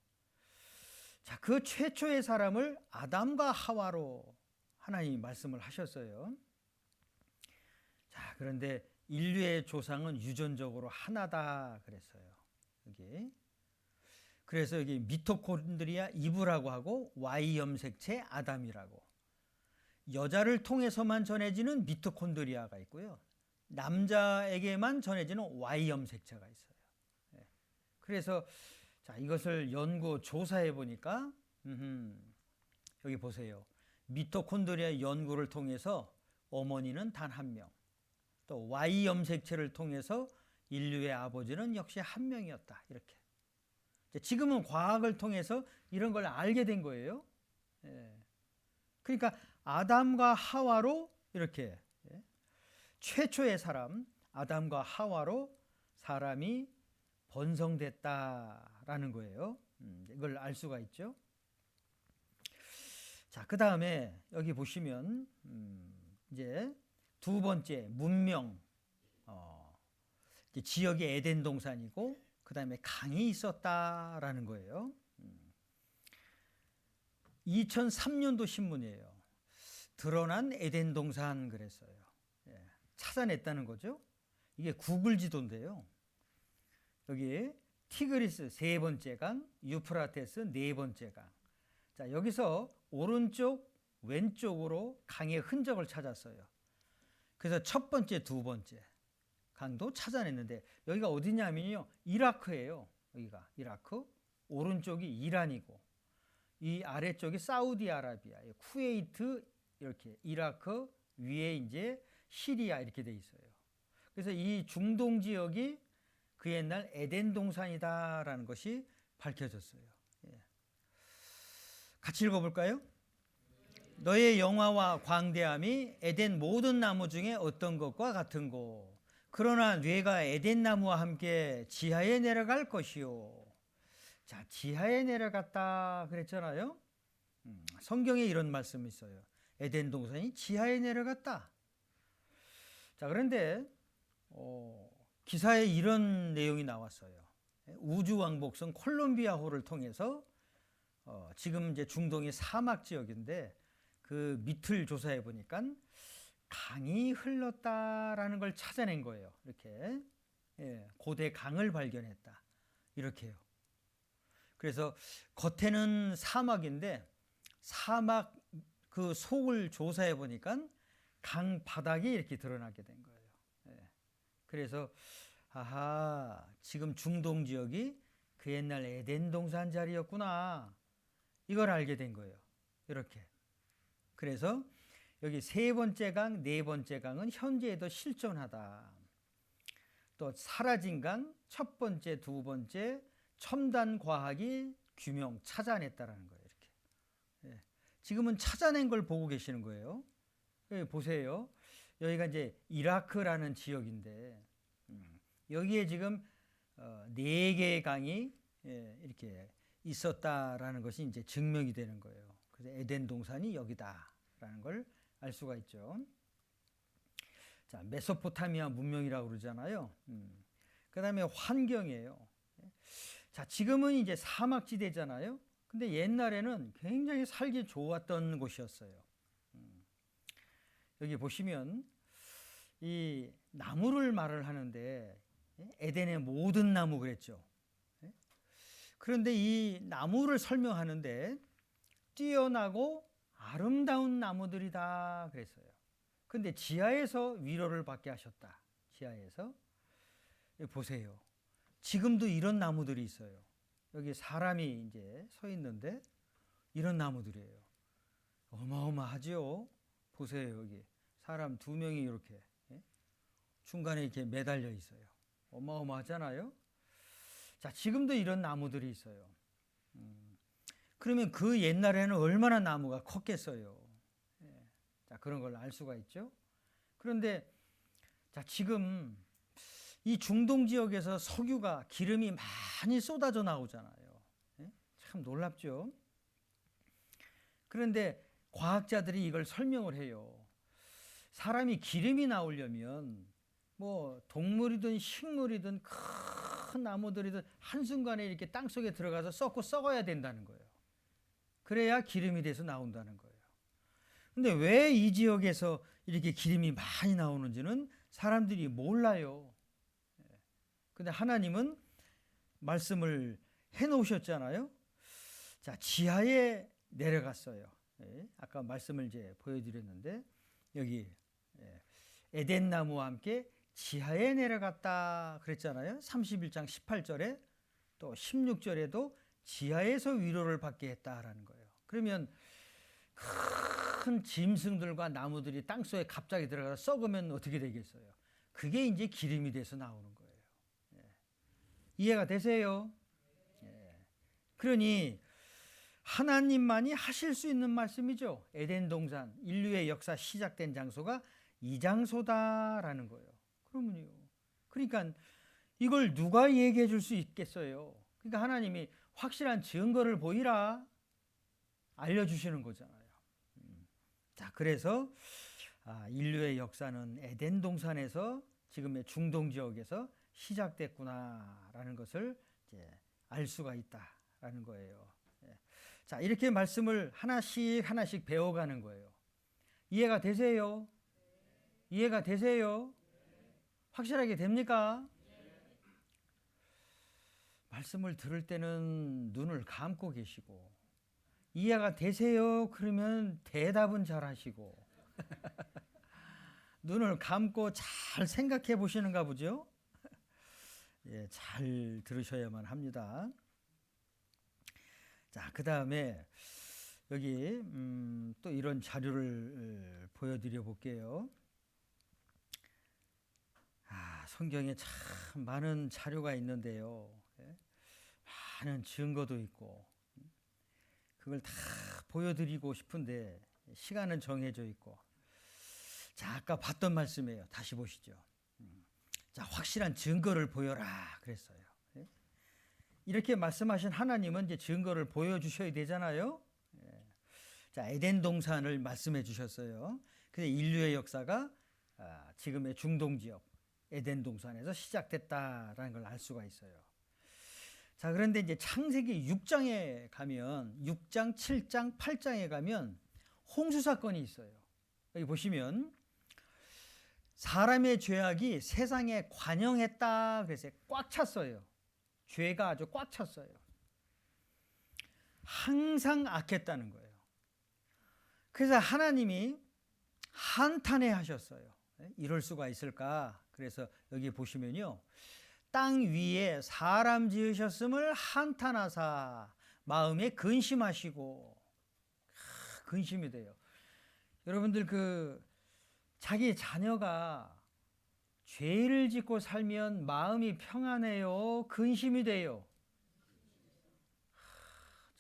자, 그 최초의 사람을 아담과 하와로 하나님이 말씀을 하셨어요. 자, 그런데 인류의 조상은 유전적으로 하나다 그랬어요. 여기. 그래서 여기 미토콘드리아 이브라고 하고 Y 염색체 아담이라고. 여자를 통해서만 전해지는 미토콘드리아가 있고요. 남자에게만 전해지는 Y 염색체가 있어요. 그래서 자, 이것을 연구 조사해 보니까 여기 보세요. 미토콘드리아 연구를 통해서 어머니는 단 한 명, 또 Y 염색체를 통해서 인류의 아버지는 역시 한 명이었다. 이렇게. 지금은 과학을 통해서 이런 걸 알게 된 거예요. 그러니까 아담과 하와로 이렇게 최초의 사람 아담과 하와로 사람이 번성됐다라는 거예요. 이걸 알 수가 있죠. 자, 그 다음에 여기 보시면 이제 두 번째 문명, 이제 지역이 에덴 동산이고 그 다음에 강이 있었다라는 거예요. 2003년도 신문이에요. 드러난 에덴 동산 그랬어요. 찾아냈다는 거죠. 이게 구글 지도인데요. 여기 티그리스 3번째 강, 유프라테스 4번째 강. 자, 여기서 오른쪽, 왼쪽으로 강의 흔적을 찾았어요. 그래서 첫 번째, 두 번째 강도 찾아냈는데 여기가 어디냐면요. 이라크예요. 여기가 이라크. 오른쪽이 이란이고 이 아래쪽이 사우디아라비아, 쿠웨이트, 이렇게 이라크, 위에 이제 시리아 이렇게 돼 있어요. 그래서 이 중동 지역이 그 옛날 에덴 동산이다라는 것이 밝혀졌어요. 예. 같이 읽어볼까요? 너의 영화와 광대함이 에덴 모든 나무 중에 어떤 것과 같은고. 그러나 뇌가 에덴 나무와 함께 지하에 내려갈 것이요. 자, 지하에 내려갔다 그랬잖아요. 성경에 이런 말씀이 있어요. 에덴 동산이 지하에 내려갔다. 자, 그런데 기사에 이런 내용이 나왔어요. 우주왕복선 콜롬비아호를 통해서 지금 이제 중동이 사막 지역인데 그 밑을 조사해 보니까 강이 흘렀다라는 걸 찾아낸 거예요. 이렇게 고대 강을 발견했다. 이렇게요. 그래서 겉에는 사막인데 사막 그 속을 조사해 보니까 강 바닥이 이렇게 드러나게 된 거예요. 그래서 아하, 지금 중동 지역이 그 옛날 에덴 동산 자리였구나. 이걸 알게 된 거예요. 이렇게. 그래서 여기 세 번째 강, 네 번째 강은 현재에도 실존하다. 또 사라진 강, 첫 번째, 두 번째 첨단 과학이 규명, 찾아냈다라는 거예요. 이렇게. 지금은 찾아낸 걸 보고 계시는 거예요. 여기 보세요. 여기가 이제 이라크라는 지역인데 여기에 지금 네 개의 강이 이렇게 있었다라는 것이 이제 증명이 되는 거예요. 그래서 에덴 동산이 여기다라는 걸 알 수가 있죠. 자, 메소포타미아 문명이라고 그러잖아요. 그다음에 환경이에요. 자, 지금은 이제 사막지대잖아요. 근데 옛날에는 굉장히 살기 좋았던 곳이었어요. 여기 보시면 이 나무를 말을 하는데 에덴의 모든 나무 그랬죠. 그런데 이 나무를 설명하는데 뛰어나고 아름다운 나무들이다 그랬어요. 근데 지하에서 위로를 받게 하셨다. 지하에서. 보세요. 지금도 이런 나무들이 있어요. 여기 사람이 이제 서 있는데 이런 나무들이에요. 어마어마하죠. 보세요. 여기 사람 두 명이 이렇게 중간에 이렇게 매달려 있어요. 어마어마하잖아요. 자, 지금도 이런 나무들이 있어요. 그러면 그 옛날에는 얼마나 나무가 컸겠어요. 자, 그런 걸 알 수가 있죠. 그런데 자, 지금 이 중동 지역에서 석유가 기름이 많이 쏟아져 나오잖아요. 참 놀랍죠. 그런데 과학자들이 이걸 설명을 해요. 사람이 기름이 나오려면 뭐 동물이든 식물이든 큰 나무들이든 한순간에 이렇게 땅속에 들어가서 썩어야 된다는 거예요. 그래야 기름이 돼서 나온다는 거예요. 근데 왜 이 지역에서 이렇게 기름이 많이 나오는지는 사람들이 몰라요. 근데 하나님은 말씀을 해 놓으셨잖아요. 자, 지하에 내려갔어요. 아까 말씀을 이제 보여드렸는데 여기 에덴 나무와 함께 지하에 내려갔다 그랬잖아요. 31장 18절에 또 16절에도 지하에서 위로를 받게 했다라는 거예요. 그러면 큰 짐승들과 나무들이 땅속에 갑자기 들어가서 썩으면 어떻게 되겠어요? 그게 이제 기름이 돼서 나오는 거예요. 이해가 되세요? 그러니 하나님만이 하실 수 있는 말씀이죠. 에덴 동산, 인류의 역사 시작된 장소가 이 장소다라는 거예요. 그러면요. 그러니까 이걸 누가 얘기해 줄 수 있겠어요? 그러니까 하나님이 확실한 증거를 보이라 알려주시는 거잖아요. 자, 그래서 인류의 역사는 에덴 동산에서 지금의 중동 지역에서 시작됐구나라는 것을 이제 알 수가 있다라는 거예요. 자, 이렇게 말씀을 하나씩 하나씩 배워가는 거예요. 이해가 되세요? 이해가 되세요? 확실하게 됩니까? 말씀을 들을 때는 눈을 감고 계시고 이해가 되세요? 그러면 대답은 잘 하시고 눈을 감고 잘 생각해 보시는가 보죠? 예, 잘 들으셔야만 합니다. 자, 그 다음에 여기 또 이런 자료를 보여드려 볼게요. 성경에 참 많은 자료가 있는데요. 많은 증거도 있고 그걸 다 보여드리고 싶은데 시간은 정해져 있고. 자, 아까 봤던 말씀이에요. 다시 보시죠. 자, 확실한 증거를 보여라 그랬어요. 이렇게 말씀하신 하나님은 이제 증거를 보여주셔야 되잖아요. 자, 에덴 동산을 말씀해 주셨어요. 근데 인류의 역사가 지금의 중동 지역 에덴 동산에서 시작됐다라는 걸 알 수가 있어요. 자, 그런데 이제 창세기 6장에 가면 6장, 7장, 8장에 가면 홍수 사건이 있어요. 여기 보시면 사람의 죄악이 세상에 관영했다 그래서 꽉 찼어요. 죄가 아주 꽉 찼어요. 항상 악했다는 거예요. 그래서 하나님이 한탄해 하셨어요. 이럴 수가 있을까? 그래서 여기 보시면요. 땅 위에 사람 지으셨음을 한탄하사 마음에 근심하시고. 근심이 돼요. 여러분들 자기 자녀가 죄를 짓고 살면 마음이 평안해요? 근심이 돼요?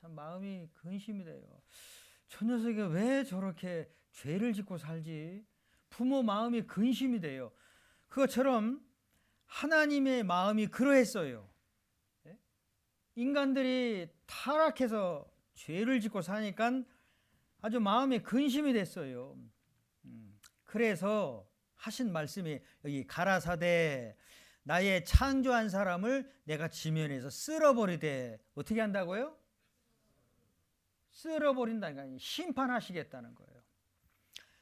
참 마음이 근심이 돼요. 저 녀석이 왜 저렇게 죄를 짓고 살지? 부모 마음이 근심이 돼요. 그것처럼 하나님의 마음이 그러했어요. 인간들이 타락해서 죄를 짓고 사니까 아주 마음에 근심이 됐어요. 그래서 하신 말씀이 여기 가라사대 나의 창조한 사람을 내가 지면에서 쓸어버리되 어떻게 한다고요? 쓸어버린다니까 심판하시겠다는 거예요.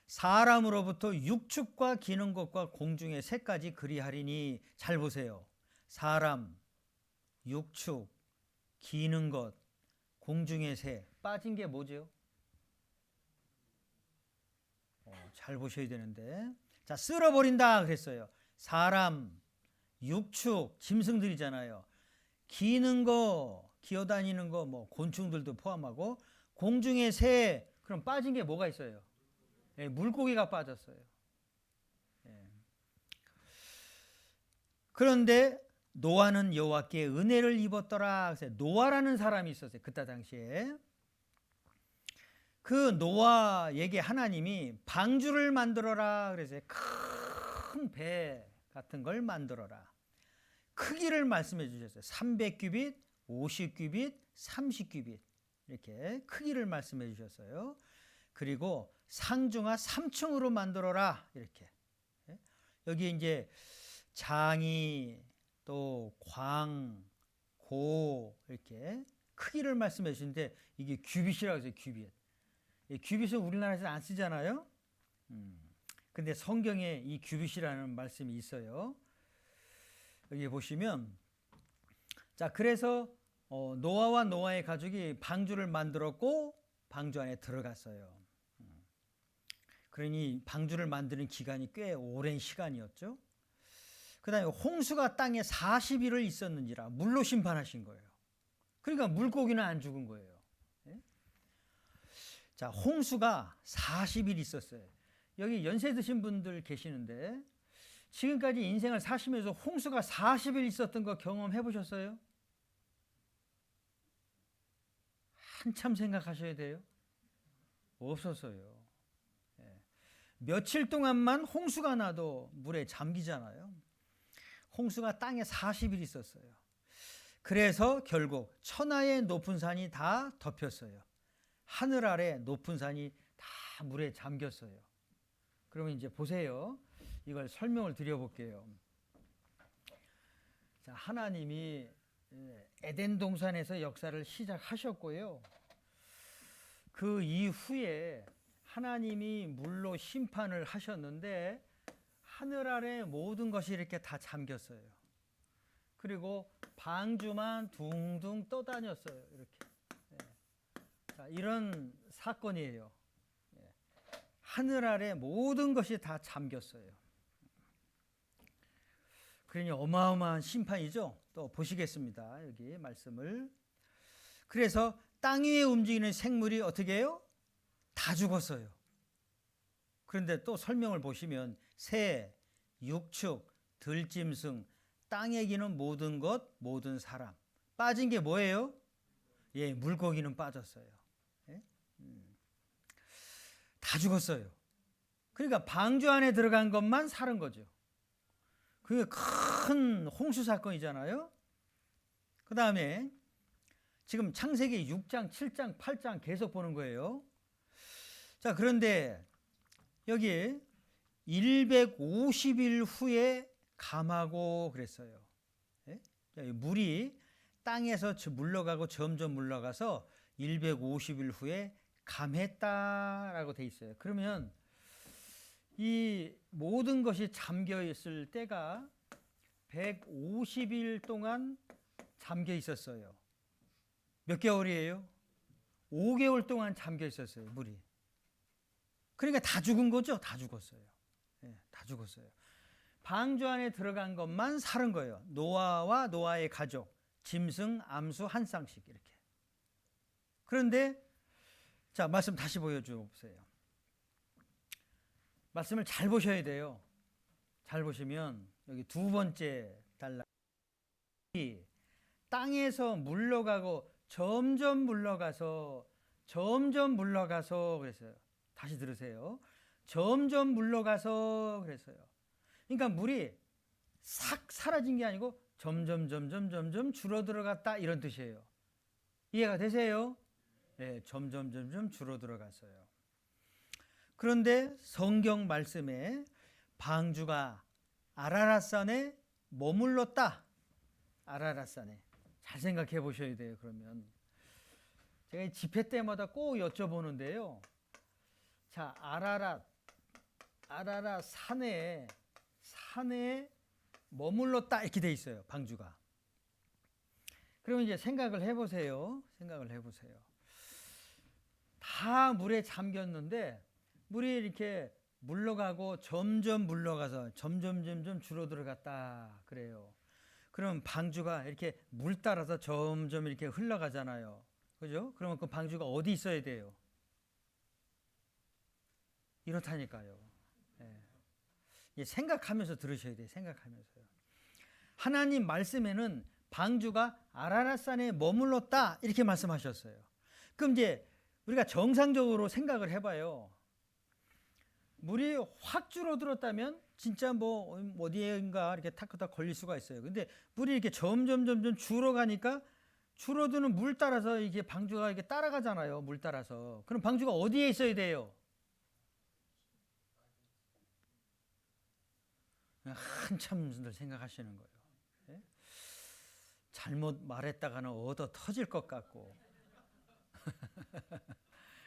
사람으로부터 육축과 기는 것과 공중의 새까지 그리하리니. 잘 보세요. 사람, 육축, 기는 것, 공중의 새. 빠진 게 뭐죠? 잘 보셔야 되는데. 자, 쓸어버린다 그랬어요. 사람, 육축, 짐승들이잖아요. 기는 거, 기어다니는 거, 뭐 곤충들도 포함하고 공중의 새. 그럼 빠진 게 뭐가 있어요? 물고기가 빠졌어요. 그런데 노아는 여호와께 은혜를 입었더라. 그래서 노아라는 사람이 있었어요. 그때 당시에. 그 노아에게 하나님이 방주를 만들어라. 그래서 큰 배 같은 걸 만들어라. 크기를 말씀해 주셨어요. 300규빗, 50규빗, 30규빗. 이렇게 크기를 말씀해 주셨어요. 그리고 상중하 3층으로 만들어라. 이렇게. 여기 이제 장이 또 광, 고 이렇게 크기를 말씀해 주시는데 이게 규빗이라고 해서 규빗. 규빗은 우리나라에서 안 쓰잖아요. 근데 성경에 이 규빗이라는 말씀이 있어요. 여기 보시면 자, 그래서 노아와 노아의 가족이 방주를 만들었고 방주 안에 들어갔어요. 그러니 방주를 만드는 기간이 꽤 오랜 시간이었죠. 그 다음에 홍수가 땅에 40일을 있었는지라 물로 심판하신 거예요. 그러니까 물고기는 안 죽은 거예요. 자, 홍수가 40일 있었어요. 여기 연세 드신 분들 계시는데 지금까지 인생을 사시면서 홍수가 40일 있었던 거 경험해 보셨어요? 한참 생각하셔야 돼요. 없었어요. 며칠 동안만 홍수가 나도 물에 잠기잖아요. 홍수가 땅에 40일 있었어요. 그래서 결국 천하의 높은 산이 다 덮였어요. 하늘 아래 높은 산이 다 물에 잠겼어요. 그러면 이제 보세요. 이걸 설명을 드려볼게요. 자, 하나님이 에덴 동산에서 역사를 시작하셨고요. 그 이후에 하나님이 물로 심판을 하셨는데 하늘 아래 모든 것이 이렇게 다 잠겼어요. 그리고 방주만 둥둥 떠다녔어요. 이렇게. 자, 이런 사건이에요. 하늘 아래 모든 것이 다 잠겼어요. 그러니 어마어마한 심판이죠. 또 보시겠습니다. 여기 말씀을. 그래서 땅 위에 움직이는 생물이 어떻게 해요? 다 죽었어요. 그런데 또 설명을 보시면 새, 육축, 들짐승, 땅에 기는 모든 것, 모든 사람. 빠진 게 뭐예요? 예, 물고기는 빠졌어요. 예? 다 죽었어요. 그러니까 방주 안에 들어간 것만 살은 거죠. 그게 큰 홍수 사건이잖아요. 그 다음에 지금 창세기 6장, 7장, 8장 계속 보는 거예요. 자, 그런데 여기 150일 후에 감하고 그랬어요. 예? 물이 땅에서 물러가고 점점 물러가서 150일 후에 감했다라고 돼 있어요. 그러면 이 모든 것이 잠겨 있을 때가 150일 동안 잠겨 있었어요. 몇 개월이에요? 5개월 동안 잠겨 있었어요, 물이. 그러니까 다 죽은 거죠? 다 죽었어요. 예, 다 죽었어요. 방주 안에 들어간 것만 살은 거예요. 노아와 노아의 가족, 짐승, 암수 한 쌍씩 이렇게. 그런데 자, 말씀 다시 보여주세요. 말씀을 잘 보셔야 돼요. 잘 보시면 여기 두 번째 단락. 땅에서 물러가고 점점 물러가서 그랬어요. 다시 들으세요. 점점 물러가서 그랬어요. 그러니까 물이 싹 사라진 게 아니고 점점 줄어들어갔다 이런 뜻이에요. 이해가 되세요? 네, 점점 줄어들어갔어요. 그런데 성경 말씀에 방주가 아라랏산에 머물렀다. 아라랏산에. 잘 생각해 보셔야 돼요. 그러면 제가 집회 때마다 꼭 여쭤보는데요. 자, 아라랏 산에 머물렀다 이렇게 돼 있어요. 방주가. 그러면 이제 생각을 해보세요. 다 물에 잠겼는데 물이 이렇게 물러가고 점점 물러가서 점점 줄어들어갔다 그래요. 그럼 방주가 이렇게 물 따라서 점점 이렇게 흘러가잖아요. 그죠? 그러면 그 방주가 어디 있어야 돼요? 이렇다니까요. 예. 생각하면서 들으셔야 돼요. 생각하면서요. 하나님 말씀에는 방주가 아라랏산에 머물렀다 이렇게 말씀하셨어요. 그럼 이제 우리가 정상적으로 생각을 해봐요. 물이 확 줄어들었다면 진짜 뭐 어디에인가 이렇게 탁탁 걸릴 수가 있어요. 근데 물이 이렇게 점점 줄어가니까 줄어드는 물 따라서 이게 방주가 이렇게 따라가잖아요. 물 따라서. 그럼 방주가 어디에 있어야 돼요? 한참들 생각하시는 거예요. 예? 잘못 말했다가는 얻어 터질 것 같고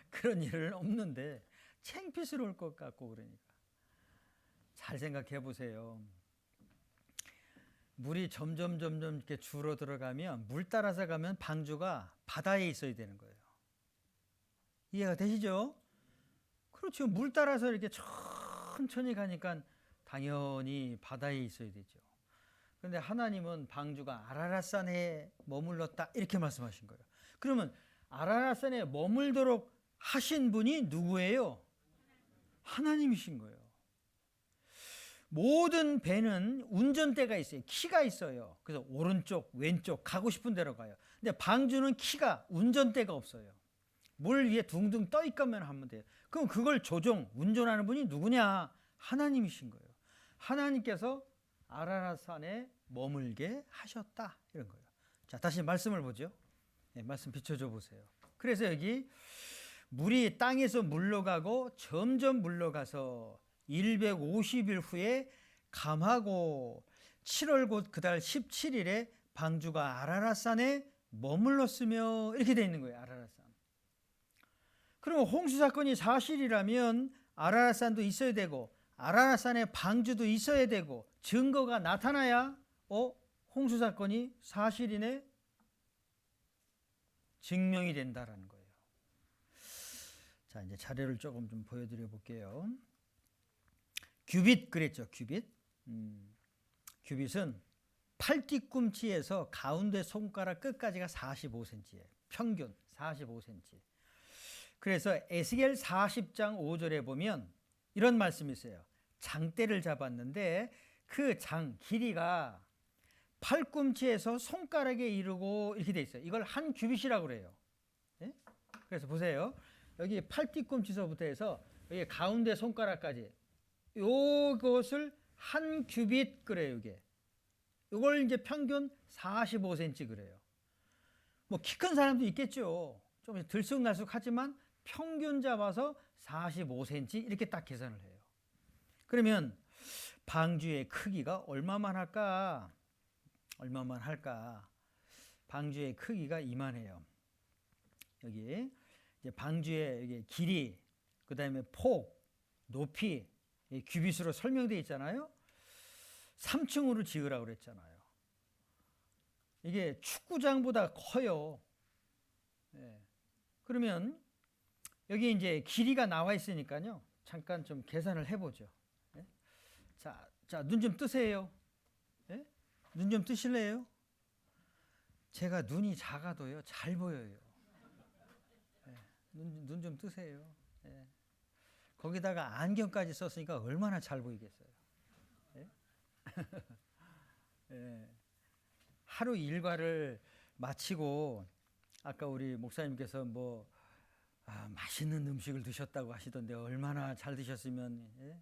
그런 일은 없는데 창피스러울 것 같고 그러니까 잘 생각해 보세요. 물이 점점 이렇게 줄어 들어가면 물 따라서 가면 방주가 바다에 있어야 되는 거예요. 이해가 되시죠? 그렇죠. 물 따라서 이렇게 천천히 가니까 당연히 바다에 있어야 되죠. 그런데 하나님은 방주가 아라랏산에 머물렀다 이렇게 말씀하신 거예요. 그러면 아라랏산에 머물도록 하신 분이 누구예요? 하나님이신 거예요. 모든 배는 운전대가 있어요. 키가 있어요. 그래서 오른쪽, 왼쪽 가고 싶은 데로 가요. 근데 방주는 키가 운전대가 없어요. 물 위에 둥둥 떠 있기만 하면 돼요. 그럼 그걸 운전하는 분이 누구냐? 하나님이신 거예요. 하나님께서 아라랏산에 머물게 하셨다 이런 거예요. 자, 다시 말씀을 보죠. 네, 말씀 비춰줘 보세요. 그래서 여기 물이 땅에서 물러가고 점점 물러가서 150일 후에 감하고 7월 곧 그달 17일에 방주가 아라랏산에 머물렀으며 이렇게 되어 있는 거예요. 아라랏산. 그럼 홍수 사건이 사실이라면 아라랏산도 있어야 되고 아라랏산에 방주도 있어야 되고 증거가 나타나야 홍수 사건이 사실이네 증명이 된다라는 거예요. 자, 이제 자료를 조금 좀 보여드려 볼게요. 규빗 그랬죠. 규빗. 규빗은 팔 뒤꿈치에서 가운데 손가락 끝까지가 45cm예요. 평균 45cm. 그래서 에스겔 40장 5절에 보면 이런 말씀이 있어요. 장대를 잡았는데 그 장 길이가 팔꿈치에서 손가락에 이르고 이렇게 돼 있어요. 이걸 한 규빗이라고 그래요. 예? 그래서 보세요. 여기 팔 뒤꿈치서부터 해서 여기 가운데 손가락까지 요것을 한 규빗 그래요. 이게 이걸 이제 평균 45cm 그래요. 뭐 키 큰 사람도 있겠죠. 좀 들쑥날쑥하지만 평균 잡아서 45cm 이렇게 딱 계산을 해요. 그러면 방주의 크기가 얼마만 할까? 얼마만 할까? 방주의 크기가 이만해요. 여기 이제 방주의 여기 길이, 그 다음에 폭, 높이 규빗으로 설명되어 있잖아요. 3층으로 지으라고 그랬잖아요. 이게 축구장보다 커요. 예. 그러면 여기 이제 길이가 나와 있으니까요. 잠깐 좀 계산을 해보죠. 예? 자, 눈 좀 뜨세요. 예? 눈 좀 뜨실래요? 제가 눈이 작아도요, 잘 보여요. 예. 눈 좀 뜨세요. 예. 거기다가 안경까지 썼으니까 얼마나 잘 보이겠어요. 예? 예. 하루 일과를 마치고 아까 우리 목사님께서 뭐 맛있는 음식을 드셨다고 하시던데 얼마나 잘 드셨으면. 예?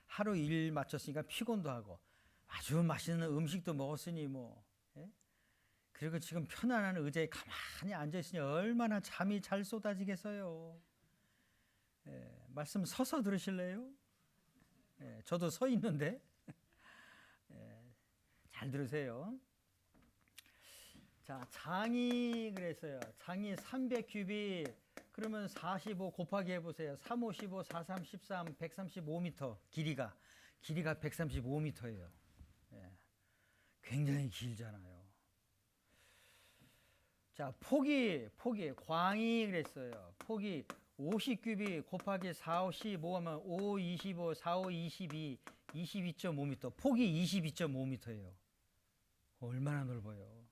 하루 일 마쳤으니까 피곤도 하고 아주 맛있는 음식도 먹었으니 뭐. 예? 그리고 지금 편안한 의자에 가만히 앉아있으니 얼마나 잠이 잘 쏟아지겠어요. 예, 말씀 서서 들으실래요? 예, 저도 서 있는데. 예, 잘 들으세요. 자, 장이 그랬어요. 장이 300규빗 그러면 45 곱하기 해보세요. 3, 5, 15, 4, 3, 13, 135m 길이가 135m예요. 예, 굉장히 길잖아요. 자, 폭이 광이 그랬어요. 폭이 50규빗 곱하기 4, 5, 15 하면 5, 25, 4, 5, 22, 22.5m. 폭이 22.5m예요. 얼마나 넓어요.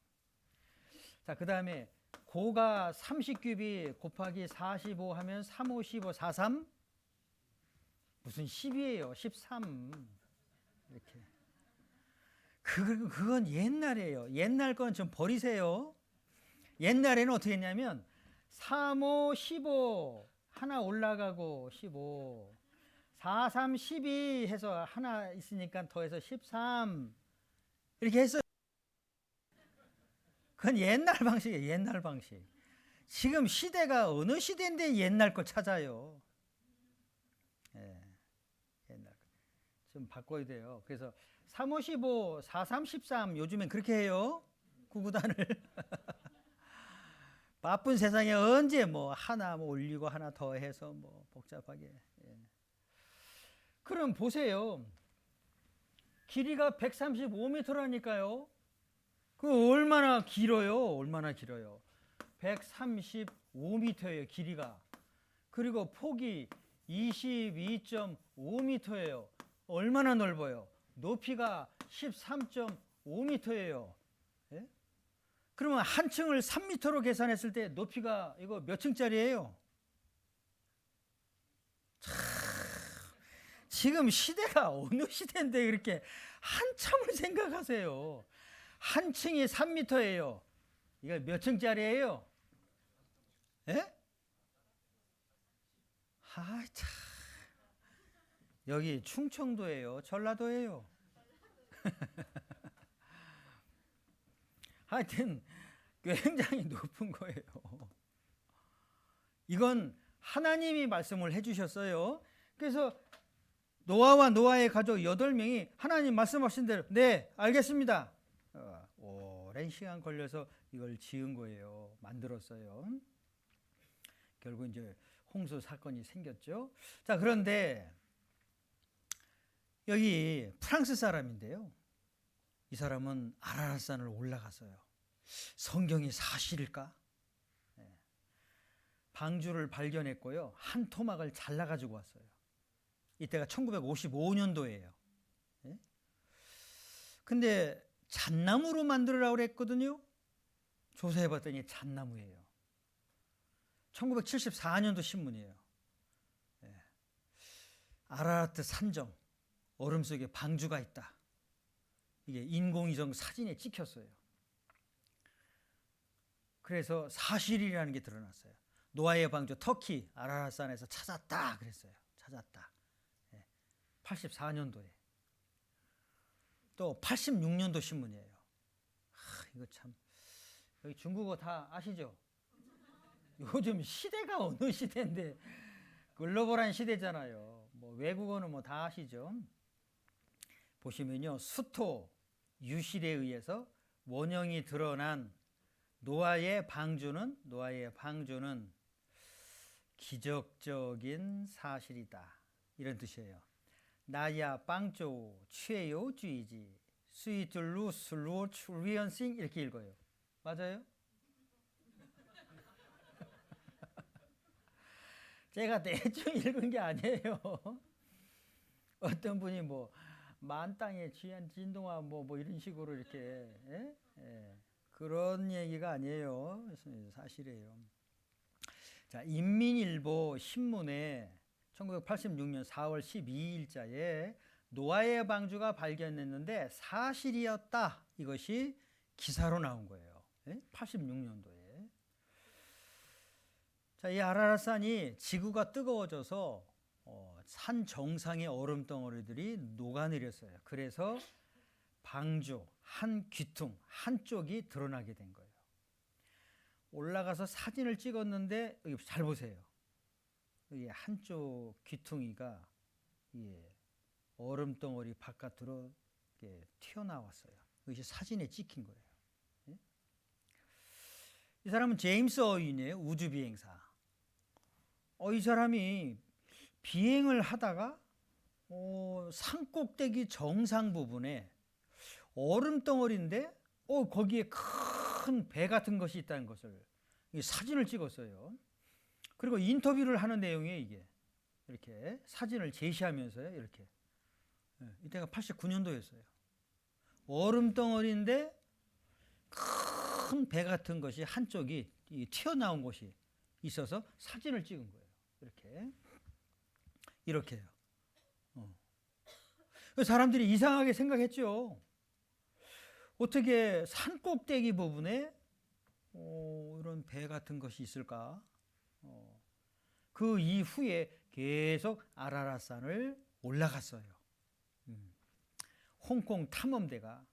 자, 그 다음에 고가 30규빗 곱하기 45 하면 3, 5, 15, 4, 3 무슨 10이에요. 13 이렇게. 그건 옛날이에요. 옛날 건 좀 버리세요. 옛날에는 어떻게 했냐면 3, 5, 15 하나 올라가고 15 4, 3, 12 해서 하나 있으니까 더해서 13 이렇게 했어요. 그건 옛날 방식이에요. 옛날 방식. 지금 시대가 어느 시대인데 옛날 거 찾아요. 예, 옛날 거. 좀 바꿔야 돼요. 그래서 3, 5, 15, 4, 3, 13 요즘엔 그렇게 해요. 구구단을. 바쁜 세상에 언제 뭐 하나 뭐 올리고 하나 더해서 뭐 복잡하게. 예. 그럼 보세요. 길이가 135m라니까요. 그 얼마나 길어요? 얼마나 길어요? 135m예요, 길이가. 그리고 폭이 22.5m예요. 얼마나 넓어요? 높이가 13.5m예요. 예? 그러면 한 층을 3m로 계산했을 때 높이가 이거 몇 층짜리예요? 참, 지금 시대가 어느 시대인데 그렇게 한참을 생각하세요. 한 층이 3m예요. 이거 몇 층짜리예요? 예? 아, 참. 여기 충청도예요. 전라도예요. 하여튼 굉장히 높은 거예요. 이건 하나님이 말씀을 해주셨어요. 그래서 노아와 노아의 가족 8명이 하나님 말씀하신 대로 네, 알겠습니다. 오랜 시간 걸려서 이걸 지은 거예요. 만들었어요. 결국 이제 홍수 사건이 생겼죠. 자, 그런데 여기 프랑스 사람인데요. 이 사람은 아라랏산을 올라갔어요. 성경이 사실일까? 네. 방주를 발견했고요. 한 토막을 잘라가지고 왔어요. 이때가 1955년도예요. 네? 근데 잣나무로 만들으라고 그랬거든요. 조사해봤더니 잣나무예요. 1974년도 신문이에요. 예. 아라라트 산정, 얼음 속에 방주가 있다. 이게 인공위성 사진에 찍혔어요. 그래서 사실이라는 게 드러났어요. 노아의 방주 터키 아라라산에서 찾았다 그랬어요. 찾았다. 84년도에. 또 86년도 신문이에요. 이거 참, 여기 중국어 다 아시죠? 요즘 시대가 어느 시대인데 글로벌한 시대잖아요. 뭐 외국어는 뭐 다 아시죠? 보시면요, 수토 유실에 의해서 원형이 드러난 노아의 방주는 기적적인 사실이다, 이런 뜻이에요. 나야 방조 최요 주의지 스위틀루 슬루 출리언싱, 이렇게 읽어요. 맞아요? 제가 대충 읽은 게 아니에요. 어떤 분이 뭐 만땅에 취한 진동아 뭐 이런 식으로 이렇게 그런 얘기가 아니에요. 사실이에요. 자, 인민일보 신문에 1986년 4월 12일자에 노아의 방주가 발견됐는데 사실이었다, 이것이 기사로 나온 거예요. 86년도에. 자, 이 아라라산이 지구가 뜨거워져서 산 정상의 얼음 덩어리들이 녹아내렸어요. 그래서 방주 한 귀퉁 한쪽이 드러나게 된 거예요. 올라가서 사진을 찍었는데 여기 잘 보세요. 여기 한쪽 귀퉁이가 얼음 덩어리 바깥으로 튀어나왔어요. 이것이 사진에 찍힌 거예요. 이 사람은 제임스 어윈이에요. 우주비행사. 이 사람이 비행을 하다가 산 꼭대기 정상 부분에 얼음 덩어리인데 거기에 큰 배 같은 것이 있다는 것을 사진을 찍었어요. 그리고 인터뷰를 하는 내용이에요. 이게 이렇게 사진을 제시하면서요. 이렇게. 이때가 89년도였어요. 얼음 덩어리인데 큰 배 같은 것이 한쪽이 튀어나온 곳이 있어서 사진을 찍은 거예요. 이렇게요. 사람들이 이상하게 생각했죠. 어떻게 산 꼭대기 부분에 이런 배 같은 것이 있을까? 그 이후에 계속 아라라산을 올라갔어요. 홍콩 탐험대가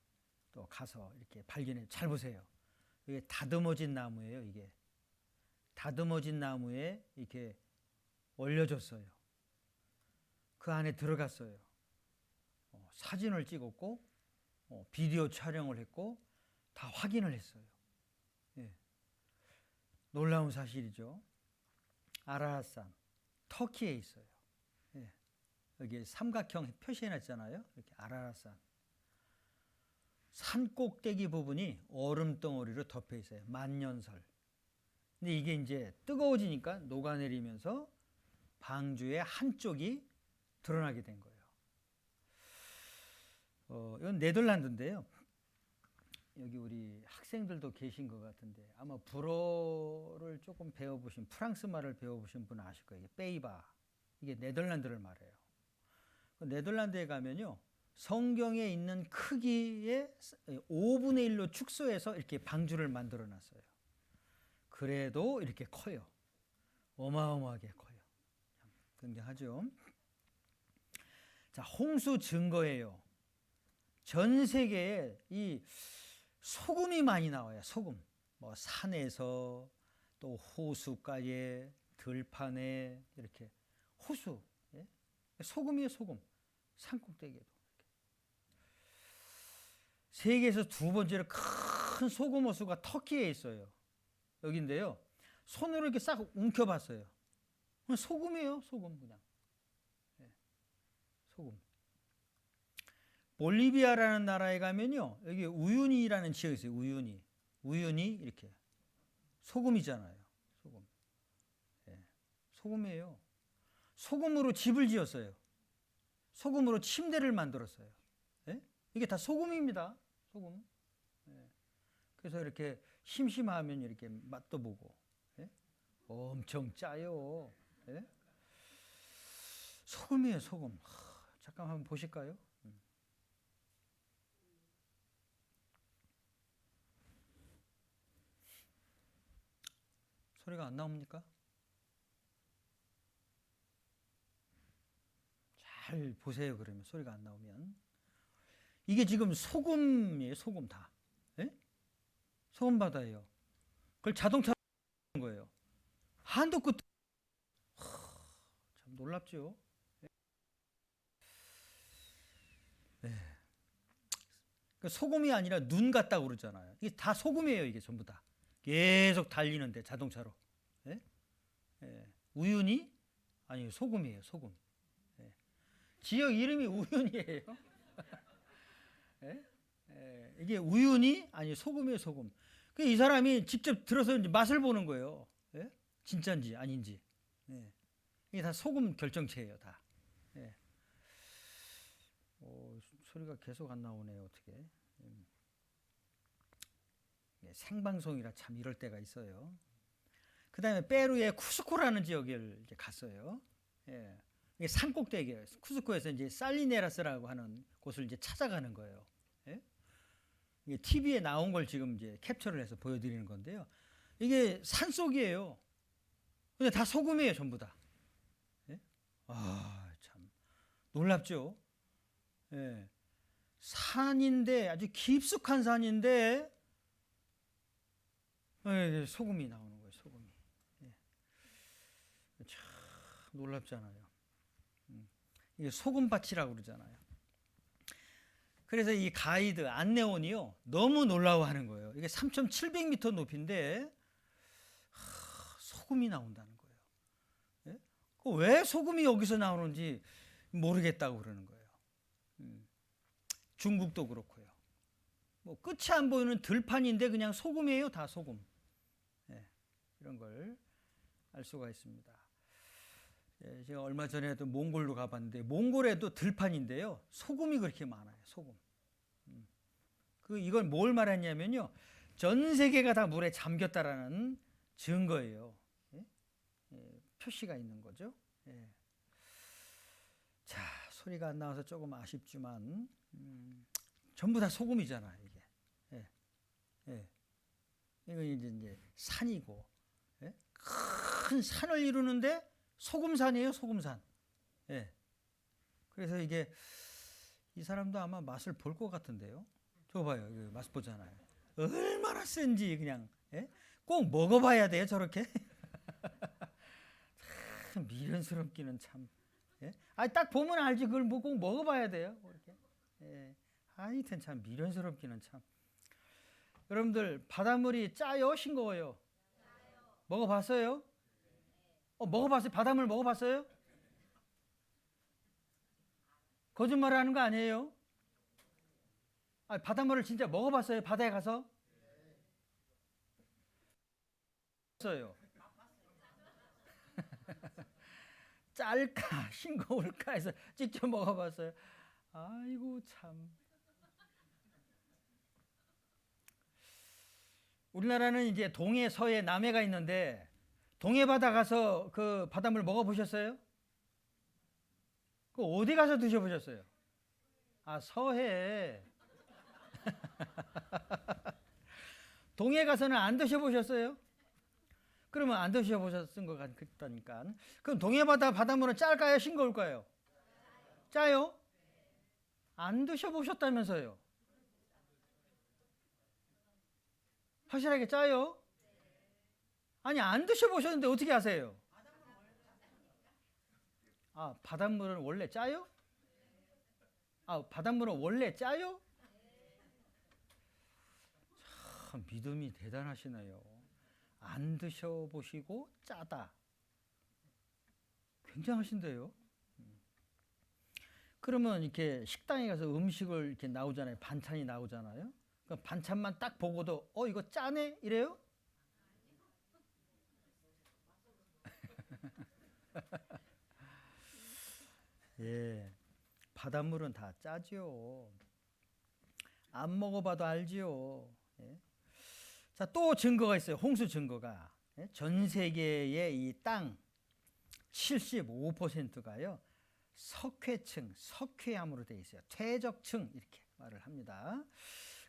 또 가서 이렇게 발견해. 잘 보세요. 이게 다듬어진 나무예요. 이게 다듬어진 나무에 이렇게 올려줬어요. 그 안에 들어갔어요. 사진을 찍었고 비디오 촬영을 했고 다 확인을 했어요. 놀라운 사실이죠. 아라라산 터키에 있어요. 여기 삼각형 표시해놨잖아요. 이렇게 아라라산 산 꼭대기 부분이 얼음 덩어리로 덮여 있어요. 만년설. 근데 이게 이제 뜨거워지니까 녹아내리면서 방주의 한쪽이 드러나게 된 거예요. 이건 네덜란드인데요. 여기 우리 학생들도 계신 것 같은데 아마 불어를 조금 배워보신, 프랑스 말을 배워보신 분은 아실 거예요. 이게 페이바, 이게 네덜란드를 말해요. 네덜란드에 가면요, 성경에 있는 크기의 5분의 1로 축소해서 이렇게 방주를 만들어 놨어요. 그래도 이렇게 커요. 어마어마하게 커요. 굉장하죠. 자, 홍수 증거예요. 전 세계에 이 소금이 많이 나와요. 소금. 뭐 산에서 또 호수가에 들판에 이렇게 호수. 소금이에요, 소금. 산꼭대기에도. 세계에서 두 번째로 큰 소금 호수가 터키에 있어요. 여기인데요. 손으로 이렇게 싹 움켜봤어요. 소금이에요, 소금 그냥. 소금. 볼리비아라는 나라에 가면요, 여기 우유니라는 지역이 있어요. 우유니 이렇게 소금이잖아요. 소금. 소금이에요. 소금으로 집을 지었어요. 소금으로 침대를 만들었어요. 이게 다 소금입니다. 소금. 그래서 이렇게 심심하면 이렇게 맛도 보고 엄청 짜요. 예? 소금이에요, 소금. 잠깐 한번 보실까요? 소리가 안 나옵니까? 잘 보세요. 그러면 소리가 안 나오면 이게 지금 소금이에요. 소금 다. 예? 소금 바다예요. 그걸 자동차로 하는 거예요. 한도 끝. 참 놀랍죠. 네. 그 소금이 아니라 눈 같다고 그러잖아요. 이게 다 소금이에요. 이게 전부 다. 계속 달리는데 자동차로. 예? 예. 우윤이 아니 소금이에요. 소금. 예. 지역 이름이 우윤이에요. 예? 예. 이게 우윤이 아니 소금이에요. 소금. 그 이 사람이 직접 들어서 이제 맛을 보는 거예요. 예? 진짜인지 아닌지. 예. 이게 다 소금 결정체예요. 다. 예. 소리가 계속 안 나오네요. 어떻게? 예, 생방송이라 참 이럴 때가 있어요. 그 다음에 페루의 쿠스코라는 지역을 이제 갔어요. 예. 이게 산꼭대기예요. 쿠스코에서 이제 살리네라스라고 하는 곳을 이제 찾아가는 거예요. 예? 이게 TV에 나온 걸 지금 이제 캡처를 해서 보여드리는 건데요. 이게 산속이에요. 근데 다 소금이에요, 전부 다. 예? 아, 참 놀랍죠. 예. 산인데 아주 깊숙한 산인데 예, 소금이 나오는 거예요. 소금이. 예. 참 놀랍잖아요. 이게 소금밭이라고 그러잖아요. 그래서 이 가이드 안내원이요 너무 놀라워하는 거예요. 이게 3,700m 높이인데 소금이 나온다는 거예요. 예? 왜 소금이 여기서 나오는지 모르겠다고 그러는 거예요. 중국도 그렇고요. 뭐 끝이 안 보이는 들판인데 그냥 소금이에요. 다 소금. 예, 이런 걸 알 수가 있습니다. 예, 제가 얼마 전에도 몽골로 가봤는데 몽골에도 들판인데요. 소금이 그렇게 많아요. 소금. 이걸 뭘 말하냐면요. 전 세계가 다 물에 잠겼다라는 증거예요. 예? 예, 표시가 있는 거죠. 예. 자, 소리가 안 나와서 조금 아쉽지만 전부 다 소금이잖아요. 이게. 예. 예. 이거 이제 산이고 예? 큰 산을 이루는데 소금산이에요. 소금산. 예. 그래서 이게 이 사람도 아마 맛을 볼 것 같은데요. 저거 봐요. 이거 맛 보잖아요. 얼마나 센지 그냥 예? 꼭 먹어봐야 돼요. 저렇게. 참 미련스럽기는 참. 예? 아니 딱 보면 알지. 그걸 뭐 꼭 먹어봐야 돼요. 이렇게. 예. 하여튼 참 미련스럽기는 참. 여러분들 바닷물이 짜요? 싱거워요? 먹어봤어요? 먹어봤어요? 바닷물 먹어봤어요? 거짓말하는 거 아니에요? 아니, 바닷물을 진짜 먹어봤어요? 바다에 가서? 봤어요. 짤까 싱거울까 해서 직접 먹어봤어요. 아이고 참. 우리나라는 이제 동해, 서해, 남해가 있는데 동해 바다 가서 그 바닷물 먹어보셨어요? 그 어디 가서 드셔보셨어요? 아, 서해. 동해 가서는 안 드셔보셨어요? 그러면 안 드셔보셨은 것 같다니까. 그럼 동해 바다 바닷물은 짤까요? 싱거울까요? 짜요? 안 드셔보셨다면서요? 확실하게 짜요? 아니 안 드셔보셨는데 어떻게 아세요? 아, 바닷물은 원래 짜요? 아, 바닷물은 원래 짜요? 참 믿음이 대단하시네요. 안 드셔보시고 짜다. 굉장하신데요. 그러면 이렇게 식당에 가서 음식을 이렇게 나오잖아요. 반찬이 나오잖아요. 그 반찬만 딱 보고도 이거 짜네 이래요? 예, 바닷물은 다 짜지요. 안 먹어봐도 알지요. 예. 자, 또 증거가 있어요. 홍수 증거가. 전 세계의 이 땅 75%가요. 석회층, 석회암으로 되어 있어요. 퇴적층 이렇게 말을 합니다.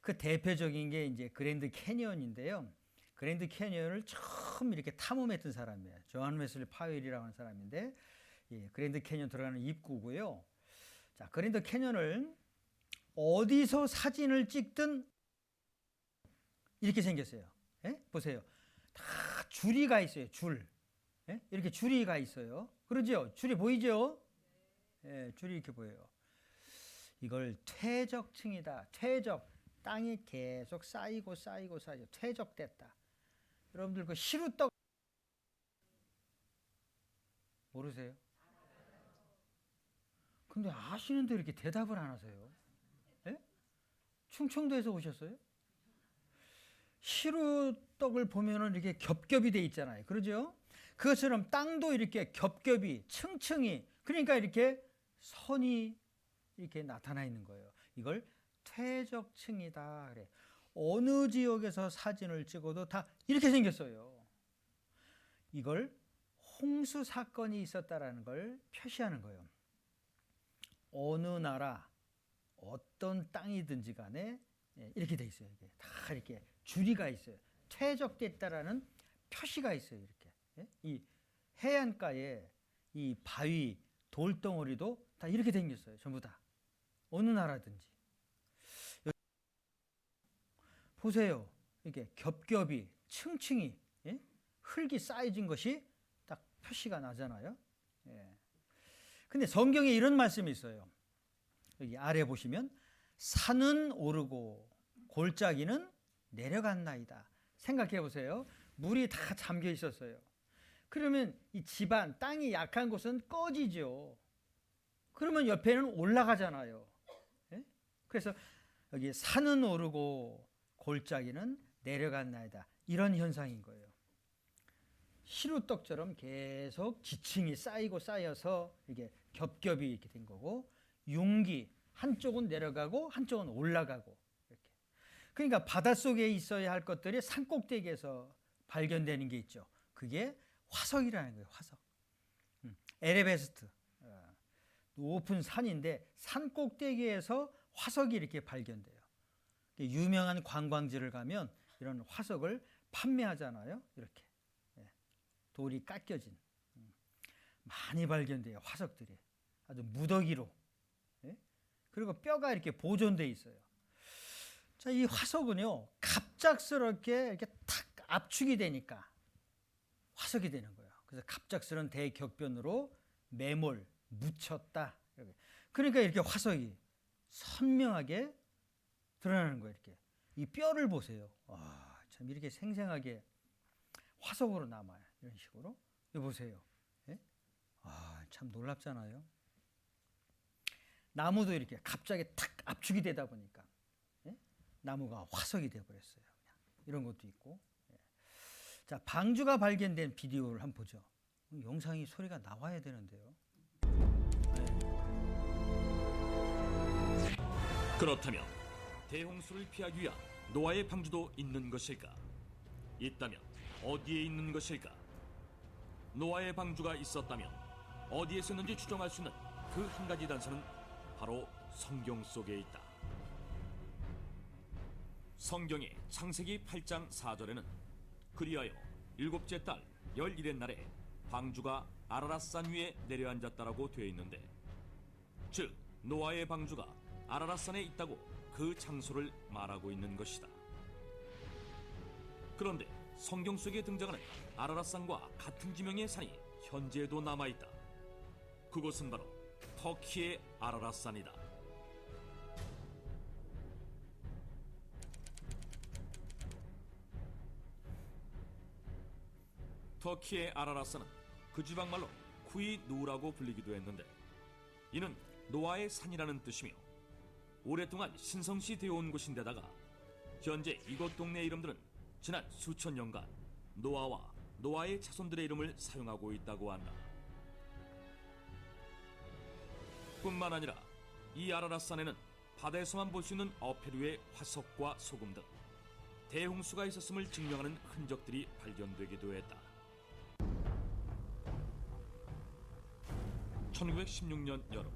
그 대표적인 게 이제 그랜드 캐니언인데요. 그랜드 캐니언을 처음 이렇게 탐험했던 사람이에요. 조한 웨슬리 파웰이라고 하는 사람인데, 그랜드 캐니언 들어가는 입구고요. 자, 그랜드 캐니언을 어디서 사진을 찍든 이렇게 생겼어요. 보세요. 다 줄이 가 있어요. 줄. 이렇게 줄이 가 있어요. 그러죠? 줄이 보이죠? 줄이 이렇게 보여요. 이걸 퇴적층이다. 퇴적. 땅이 계속 쌓이고 퇴적됐다. 여러분들 그 시루떡 모르세요? 근데 아시는데 이렇게 대답을 안 하세요? 충청도에서 오셨어요? 시루떡을 보면은 이렇게 겹겹이 돼 있잖아요. 그러죠? 그것처럼 땅도 이렇게 겹겹이, 층층이, 그러니까 이렇게 선이 이렇게 나타나 있는 거예요. 이걸 퇴적층이다 그래. 어느 지역에서 사진을 찍어도 다 이렇게 생겼어요. 이걸 홍수 사건이 있었다라는 걸 표시하는 거예요. 어느 나라, 어떤 땅이든지 간에 이렇게 돼 있어요. 이게 다 이렇게 줄이가 있어요. 퇴적됐다라는 표시가 있어요. 이렇게. 이 해안가에 이 바위, 돌덩어리도 다 이렇게 생겼어요. 전부 다. 어느 나라든지. 보세요. 이게 겹겹이, 층층이, 흙이 쌓여진 것이 딱 표시가 나잖아요. 근데 성경에 이런 말씀이 있어요. 여기 아래 보시면 산은 오르고 골짜기는 내려갔나이다. 생각해 보세요. 물이 다 잠겨 있었어요. 그러면 이 집안, 땅이 약한 곳은 꺼지죠. 그러면 옆에는 올라가잖아요. 그래서 여기 산은 오르고 골짜기는 내려갔나이다. 이런 현상인 거예요. 시루떡처럼 계속 지층이 쌓이고 쌓여서 이게 겹겹이 이렇게 된 거고, 융기 한쪽은 내려가고 한쪽은 올라가고 이렇게. 그러니까 바닷속에 있어야 할 것들이 산꼭대기에서 발견되는 게 있죠. 그게 화석이라는 거예요. 화석. 에베레스트 높은 산인데 산꼭대기에서 화석이 이렇게 발견돼요. 유명한 관광지를 가면 이런 화석을 판매하잖아요. 이렇게 돌이 깎여진 많이 발견돼요. 화석들이 아주 무더기로. 그리고 뼈가 이렇게 보존돼 있어요. 자, 이 화석은요 갑작스럽게 이렇게 탁 압축이 되니까 화석이 되는 거예요. 그래서 갑작스러운 대격변으로 매몰 묻혔다. 그러니까 이렇게 화석이 선명하게 드러나는 거예요. 이렇게 이 뼈를 보세요. 와, 참 이렇게 생생하게 화석으로 남아요. 이런 식으로. 이거 보세요. 참 놀랍잖아요. 나무도 이렇게 갑자기 탁 압축이 되다 보니까 나무가 화석이 되어버렸어요. 그냥. 이런 것도 있고. 자, 방주가 발견된 비디오를 한번 보죠. 영상이 소리가 나와야 되는데요. 그렇다면 대홍수를 피하기 위한 노아의 방주도 있는 것일까? 있다면 어디에 있는 것일까? 노아의 방주가 있었다면 어디에 있었는지 추정할 수 있는 그 한 가지 단서는 바로 성경 속에 있다. 성경의 창세기 8장 4절에는 그리하여 일곱째 달 11의 날에 방주가 아라랏산 위에 내려앉았다라고 되어 있는데, 즉 노아의 방주가 아라랏산에 있다고 그 장소를 말하고 있는 것이다. 그런데 성경 속에 등장하는 아라랏산과 같은 지명의 산이 현재도 남아있다. 그곳은 바로 터키의 아라랏산이다. 터키의 아라랏산은 그 지방말로 쿠이누라고 불리기도 했는데, 이는 노아의 산이라는 뜻이며 오랫동안 신성시 되어 온 곳인데다가 현재 이곳 동네 이름들은 지난 수천 년간 노아와 노아의 자손들의 이름을 사용하고 있다고 한다. 뿐만 아니라 이 아라랏산에는 바다에서만 볼 수 있는 어패류의 화석과 소금 등 대홍수가 있었음을 증명하는 흔적들이 발견되기도 했다. 1916년 여름,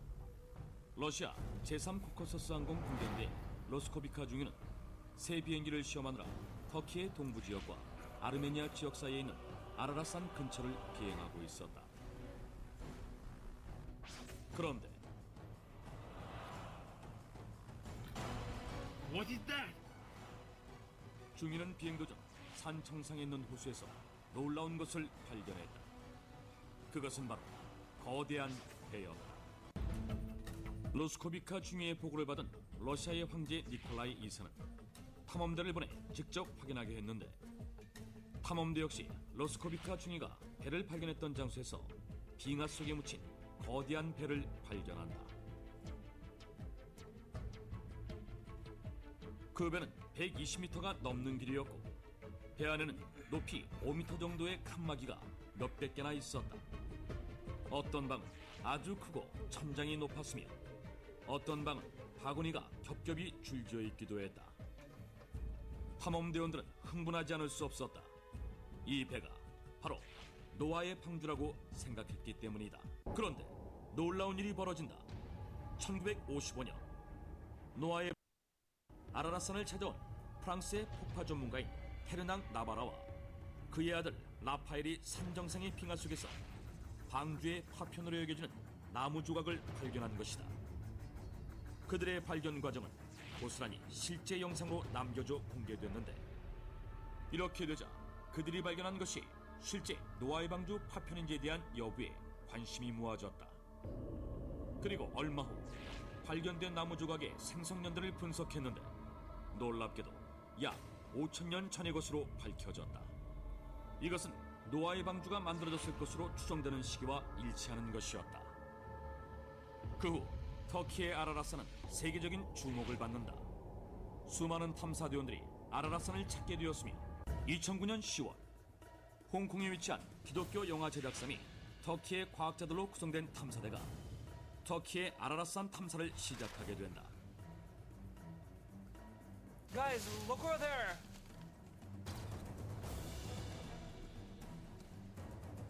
러시아 제3코커서스 항공 군대인데 로스코비카 중위는 새 비행기를 시험하느라 터키의 동부 지역과 아르메니아 지역 사이에 있는 아라라산 근처를 비행하고 있었다. 그런데 What is that? 중위는 비행 도중 산 정상에 있는 호수에서 놀라운 것을 발견했다. 그것은 바로 거대한 배였다. 로스코비카 중위의 보고를 받은 러시아의 황제 니콜라이 2세는 탐험대를 보내 직접 확인하게 했는데, 탐험대 역시 로스코비카 중위가 배를 발견했던 장소에서 빙하 속에 묻힌 거대한 배를 발견한다. 그 배는 120m가 넘는 길이었고, 배 안에는 높이 5m 정도의 칸막이가 몇백 개나 있었다. 어떤 방은 아주 크고 천장이 높았으며, 어떤 방은 바구니가 겹겹이 줄지어 있기도 했다. 탐험대원들은 흥분하지 않을 수 없었다. 이 배가 바로 노아의 방주라고 생각했기 때문이다. 그런데 놀라운 일이 벌어진다. 1955년 노아의 아라라산을 찾아온 프랑스의 폭파 전문가인 테르낭 나바라와 그의 아들 라파엘이 산 정상의 빙하 속에서 방주의 파편으로 여겨지는 나무 조각을 발견한 것이다. 그들의 발견 과정은 고스란히 실제 영상으로 남겨져 공개됐는데, 이렇게 되자 그들이 발견한 것이 실제 노아의 방주 파편인지에 대한 여부에 관심이 모아졌다. 그리고 얼마 후 발견된 나무 조각의 생성년들을 분석했는데, 놀랍게도 약 5,000년 전의 것으로 밝혀졌다. 이것은 노아의 방주가 만들어졌을 것으로 추정되는 시기와 일치하는 것이었다. 그 후 터키의 아라라산은 세계적인 주목을 받는다. 수많은 탐사대원들이 아라라산을 찾게 되었으며, 2009년 10월 홍콩에 위치한 기독교 영화 제작사인 터키의 과학자들로 구성된 탐사대가 터키의 아라라산 탐사를 시작하게 된다. Guys, look over there.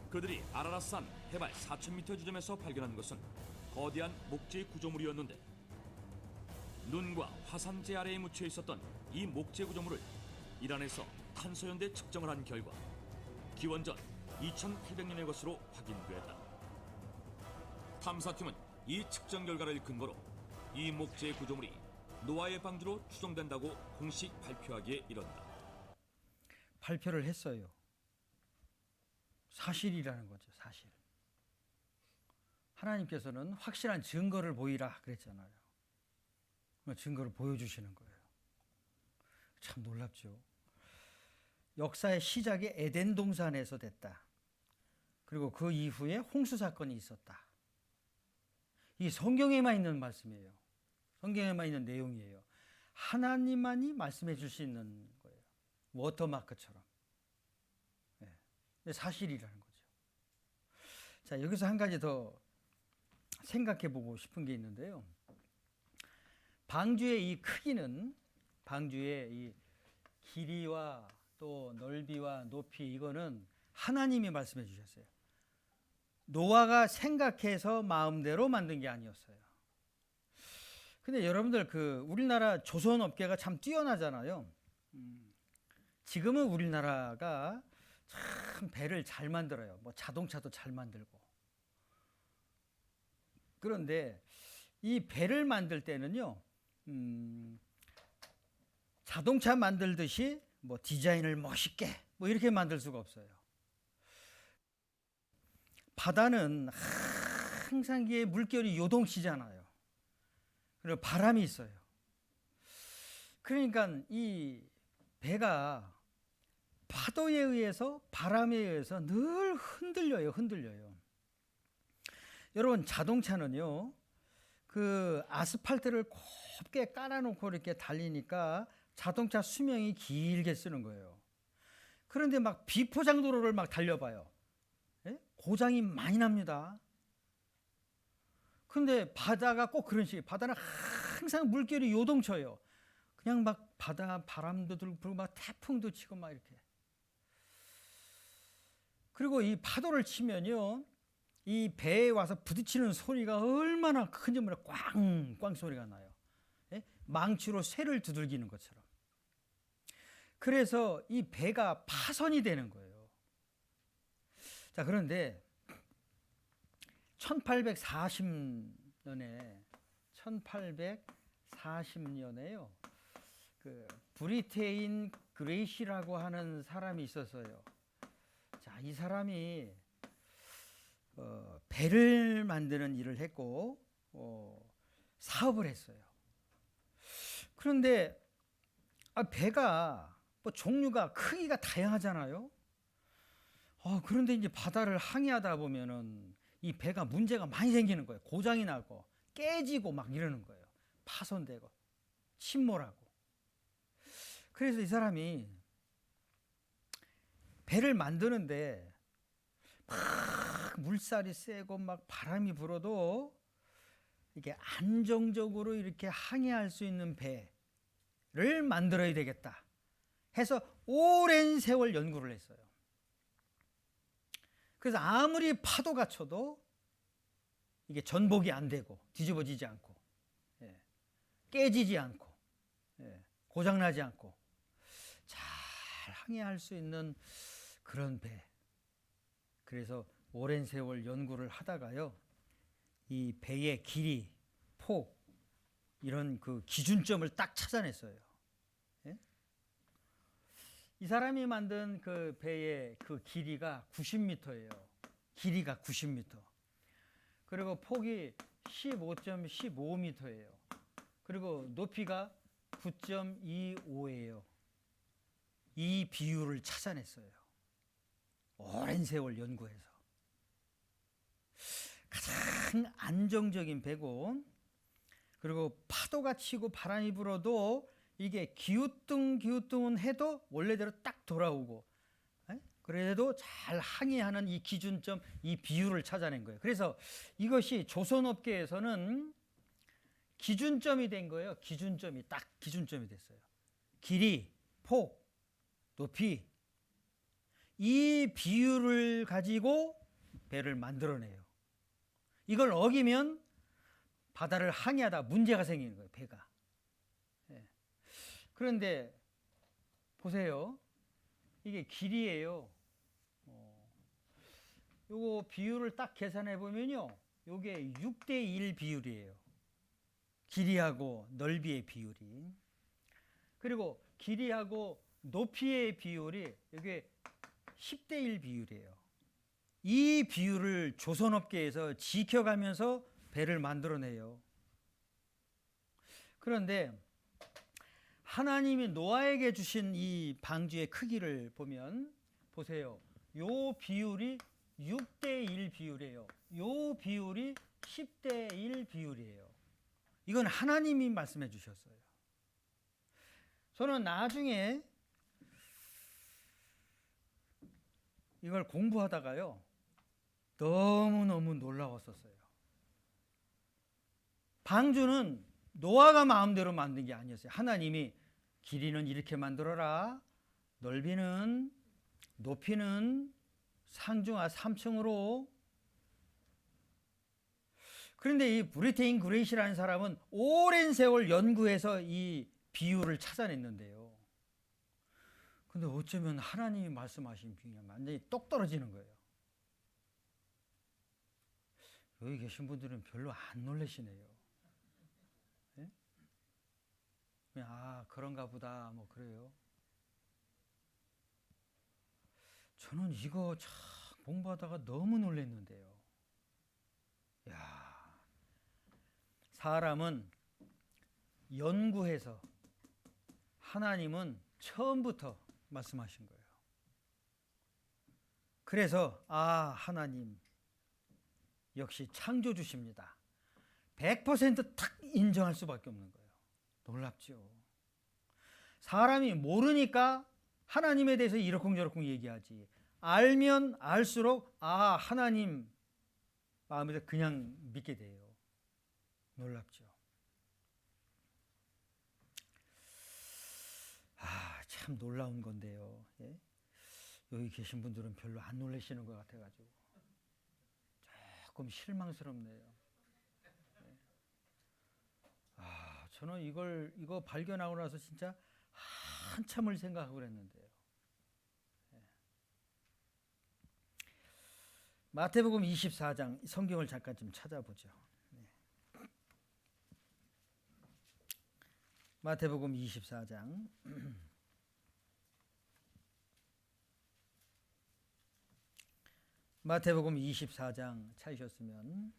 그들이 아라라산 해발 4,000m 지점에서 발견한 것은 거대한 목재 구조물이었는데, 눈과 화산재 아래에 묻혀 있었던 이 목재 구조물을 이란에서 탄소연대 측정을 한 결과 기원전 2,800년의 것으로 확인됐다. 탐사팀은 이 측정 결과를 근거로 이 목재 구조물이 노아의 방주로 추정된다고 공식 발표하기에 이른다. 발표를 했어요. 사실이라는 거죠, 사실. 하나님께서는 확실한 증거를 보이라 그랬잖아요. 증거를 보여주시는 거예요. 참 놀랍죠. 역사의 시작이 에덴 동산에서 됐다. 그리고 그 이후에 홍수 사건이 있었다. 이 성경에만 있는 말씀이에요. 성경에만 있는 내용이에요. 하나님만이 말씀해 줄 수 있는 거예요. 워터마크처럼. 네. 사실이라는 거죠. 자, 여기서 한 가지 더 생각해 보고 싶은 게 있는데요. 방주의 이 크기는, 방주의 이 길이와 또 넓이와 높이, 이거는 하나님이 말씀해 주셨어요. 노아가 생각해서 마음대로 만든 게 아니었어요. 근데 여러분들, 우리나라 조선 업계가 참 뛰어나잖아요. 지금은 우리나라가 참 배를 잘 만들어요. 뭐 자동차도 잘 만들고. 그런데 이 배를 만들 때는요, 자동차 만들듯이 뭐 디자인을 멋있게 뭐 이렇게 만들 수가 없어요. 바다는 항상 이게 물결이 요동치잖아요. 그리고 바람이 있어요. 그러니까 이 배가 파도에 의해서, 바람에 의해서 늘 흔들려요. 여러분, 자동차는요, 그 아스팔트를 곱게 깔아놓고 이렇게 달리니까 자동차 수명이 길게 쓰는 거예요. 그런데 막 비포장도로를 막 달려봐요. 예? 고장이 많이 납니다. 근데 바다가 꼭 그런 식이에요. 바다는 항상 물결이 요동쳐요. 그냥 막 바다 바람도 불고 막 태풍도 치고 막 이렇게. 그리고 이 파도를 치면요, 이 배에 와서 부딪히는 소리가 얼마나 큰지 몰라. 꽝꽝 소리가 나요. 예? 망치로 쇠를 두들기는 것처럼. 그래서 이 배가 파손이 되는 거예요. 자, 그런데 1840년에요. 그 브리테인 그레이시라고 하는 사람이 있었어요. 자, 이 사람이 배를 만드는 일을 했고 사업을 했어요. 그런데 배가 뭐 종류가 크기가 다양하잖아요. 그런데 이제 바다를 항해하다 보면은 이 배가 문제가 많이 생기는 거예요. 고장이 나고 깨지고 막 이러는 거예요. 파손되고 침몰하고. 그래서 이 사람이 배를 만드는데 막 물살이 세고 막 바람이 불어도 이게 안정적으로 이렇게 항해할 수 있는 배를 만들어야 되겠다 해서 오랜 세월 연구를 했어요. 그래서 아무리 파도가 쳐도 이게 전복이 안 되고 뒤집어지지 않고 깨지지 않고 고장나지 않고 잘 항해할 수 있는 그런 배. 그래서 오랜 세월 연구를 하다가요, 이 배의 길이, 폭 이런 그 기준점을 딱 찾아냈어요. 이 사람이 만든 그 배의 그 길이가 90m예요. 길이가 90m. 그리고 폭이 15.15m예요. 그리고 높이가 9.25예요. 이 비율을 찾아냈어요. 오랜 세월 연구해서. 가장 안정적인 배고, 그리고 파도가 치고 바람이 불어도 이게 기우뚱기우뚱은 해도 원래대로 딱 돌아오고, 그래도 잘 항해하는 이 기준점, 이 비율을 찾아낸 거예요. 그래서 이것이 조선업계에서는 기준점이 된 거예요. 기준점이 됐어요. 길이, 폭, 높이, 이 비율을 가지고 배를 만들어내요. 이걸 어기면 바다를 항해하다 문제가 생기는 거예요, 배가. 그런데 보세요. 이게 길이에요. 요거 비율을 딱 계산해 보면요, 요게 6대1 비율이에요. 길이하고 넓이의 비율이. 그리고 길이하고 높이의 비율이 이게 10대1 비율이에요. 이 비율을 조선업계에서 지켜가면서 배를 만들어내요. 그런데 하나님이 노아에게 주신 이 방주의 크기를 보면 보세요. 요 비율이 6대1 비율이에요. 요 비율이 10대1 비율이에요. 이건 하나님이 말씀해 주셨어요. 저는 나중에 이걸 공부하다가요, 너무너무 놀라웠었어요. 방주는 노아가 마음대로 만든 게 아니었어요. 하나님이 길이는 이렇게 만들어라, 넓이는, 높이는 상중하 3층으로. 그런데 이 브리테인 그레이시라는 사람은 오랜 세월 연구해서 이 비율을 찾아냈는데요. 근데 어쩌면 하나님이 말씀하신 비율이 완전히 똑 떨어지는 거예요. 여기 계신 분들은 별로 안 놀라시네요. 네? 그냥 그런가 보다 뭐 그래요. 저는 이거 참 공부하다가 너무 놀랐는데요. 야, 사람은 연구해서, 하나님은 처음부터 말씀하신 거예요. 그래서 하나님 역시 창조주십니다. 100% 탁 인정할 수밖에 없는 거예요. 놀랍죠. 사람이 모르니까 하나님에 대해서 이러쿵저러쿵 얘기하지, 알면 알수록 하나님 마음에서 그냥 믿게 돼요. 놀랍죠. 참 놀라운 건데요. 예? 여기 계신 분들은 별로 안 놀라시는 것 같아가지고 조금 실망스럽네요. 예. 저는 이거 발견하고 나서 진짜 한참을 생각하고 그랬는데요. 예. 마태복음 24장 성경을 잠깐 좀 찾아보죠. 마태복음 24장 마태복음 24장 찾으셨으면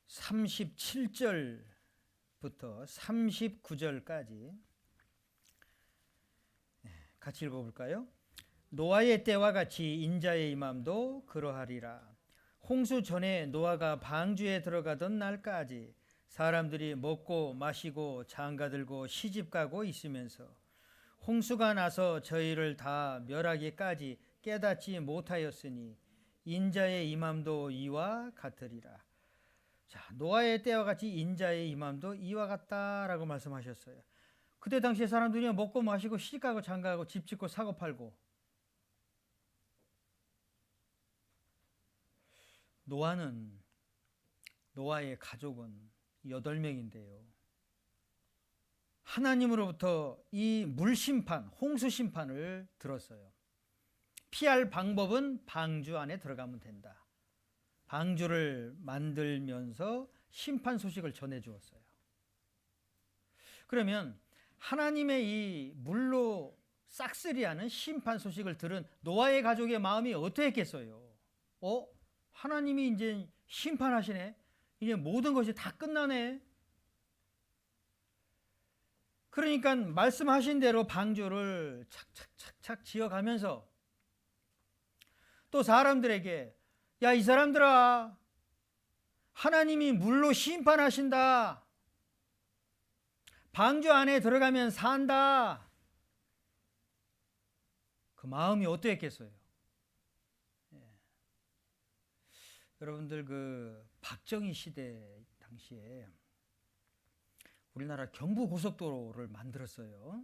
37절부터 39절까지 같이 읽어볼까요? 노아의 때와 같이 인자의 임함도 그러하리라. 홍수 전에 노아가 방주에 들어가던 날까지 사람들이 먹고 마시고 장가들고 시집가고 있으면서 홍수가 나서 저희를 다 멸하기까지 깨닫지 못하였으니 인자의 임함도 이와 같으리라. 자, 노아의 때와 같이 인자의 임함도 이와 같다라고 말씀하셨어요. 그때 당시에 사람들이 먹고 마시고 시집가고 장가가고 집 짓고 사고 팔고. 노아의 가족은 8명인데요. 하나님으로부터 이 물심판, 홍수심판을 들었어요. 피할 방법은 방주 안에 들어가면 된다. 방주를 만들면서 심판 소식을 전해주었어요. 그러면 하나님의 이 물로 싹쓸이하는 심판 소식을 들은 노아의 가족의 마음이 어떠했겠어요? 하나님이 이제 심판하시네. 이제 모든 것이 다 끝나네. 그러니까 말씀하신 대로 방주를 착착착착 지어가면서 또 사람들에게 야, 이 사람들아, 하나님이 물로 심판하신다. 방주 안에 들어가면 산다. 그 마음이 어떠했겠어요? 여러분들 그 박정희 시대 당시에 우리나라 경부고속도로를 만들었어요.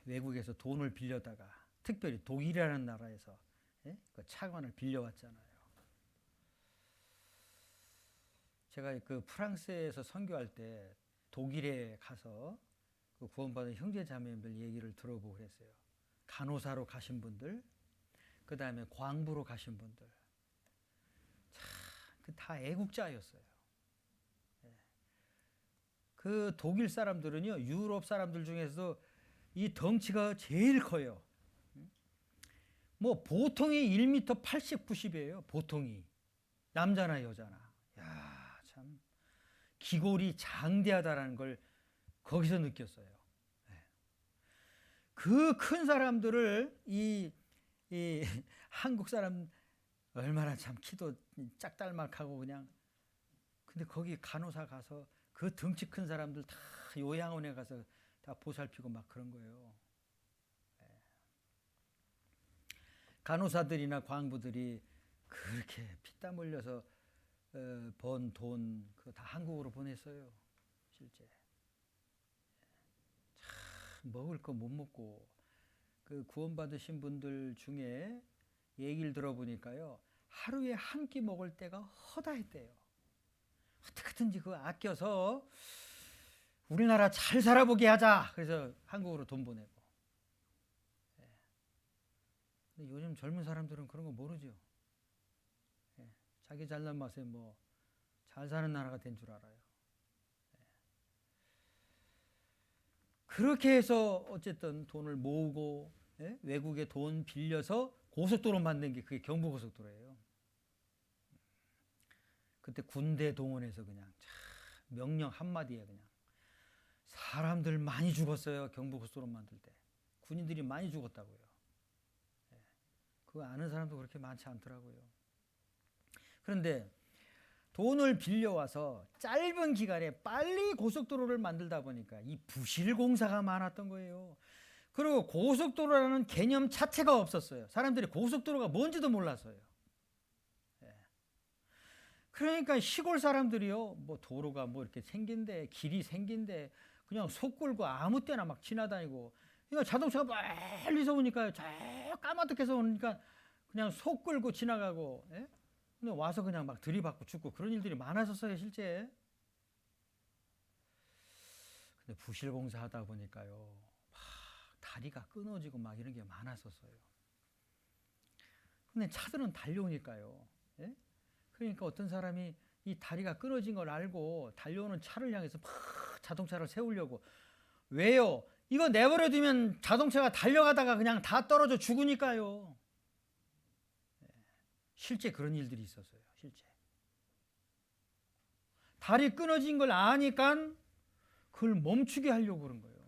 외국에서 돈을 빌려다가 특별히 독일이라는 나라에서 그 차관을 빌려왔잖아요. 제가 그 프랑스에서 선교할 때 독일에 가서 그 구원받은 형제자매들 얘기를 들어보고 그랬어요. 간호사로 가신 분들, 그 다음에 광부로 가신 분들, 다 애국자였어요. 그 독일 사람들은요, 유럽 사람들 중에서 이 덩치가 제일 커요. 뭐 보통이 1m 80, 90이에요. 보통이. 남자나 여자나. 야, 참 기골이 장대하다라는 걸 거기서 느꼈어요. 그 큰 사람들을 이 한국 사람 얼마나 참 키도 짝달막하고 그냥. 근데 거기 간호사 가서 그 덩치 큰 사람들 다 요양원에 가서 다 보살피고 막 그런 거예요. 간호사들이나 광부들이 그렇게 피땀 흘려서 번 돈 그거 다 한국으로 보냈어요. 실제. 참 먹을 거 못 먹고 그 구원받으신 분들 중에 얘기를 들어보니까요, 하루에 한 끼 먹을 때가 허다했대요. 어떻게든지 그거 아껴서 우리나라 잘 살아보게 하자. 그래서 한국으로 돈 보내고. 근데 요즘 젊은 사람들은 그런 거 모르죠. 자기 잘난 맛에 뭐 잘 사는 나라가 된 줄 알아요. 그렇게 해서 어쨌든 돈을 모으고 외국에 돈 빌려서 고속도로 만든 게 그게 경부고속도로예요. 그때 군대 동원해서 그냥 명령 한마디에 그냥 사람들 많이 죽었어요. 경부고속도로 만들 때 군인들이 많이 죽었다고요. 그거 아는 사람도 그렇게 많지 않더라고요. 그런데 돈을 빌려와서 짧은 기간에 빨리 고속도로를 만들다 보니까 이 부실 공사가 많았던 거예요. 그리고 고속도로라는 개념 자체가 없었어요. 사람들이 고속도로가 뭔지도 몰랐어요. 그러니까 시골 사람들이요, 뭐 도로가 뭐 이렇게 생긴데, 길이 생긴데, 그냥 속 끌고 아무 때나 막 지나다니고, 그러니까 자동차가 멀리서 오니까요, 저 까마득해서 오니까 그냥 속 끌고 지나가고, 예? 근데 와서 그냥 막 들이받고 죽고 그런 일들이 많았었어요, 실제. 근데 부실공사 하다 보니까요, 막 다리가 끊어지고 막 이런 게 많았었어요. 근데 차들은 달려오니까요, 예? 그러니까 어떤 사람이 이 다리가 끊어진 걸 알고 달려오는 차를 향해서 막 자동차를 세우려고. 왜요? 이거 내버려 두면 자동차가 달려가다가 그냥 다 떨어져 죽으니까요. 실제 그런 일들이 있었어요. 실제. 다리 끊어진 걸 아니까 그걸 멈추게 하려고 그런 거예요.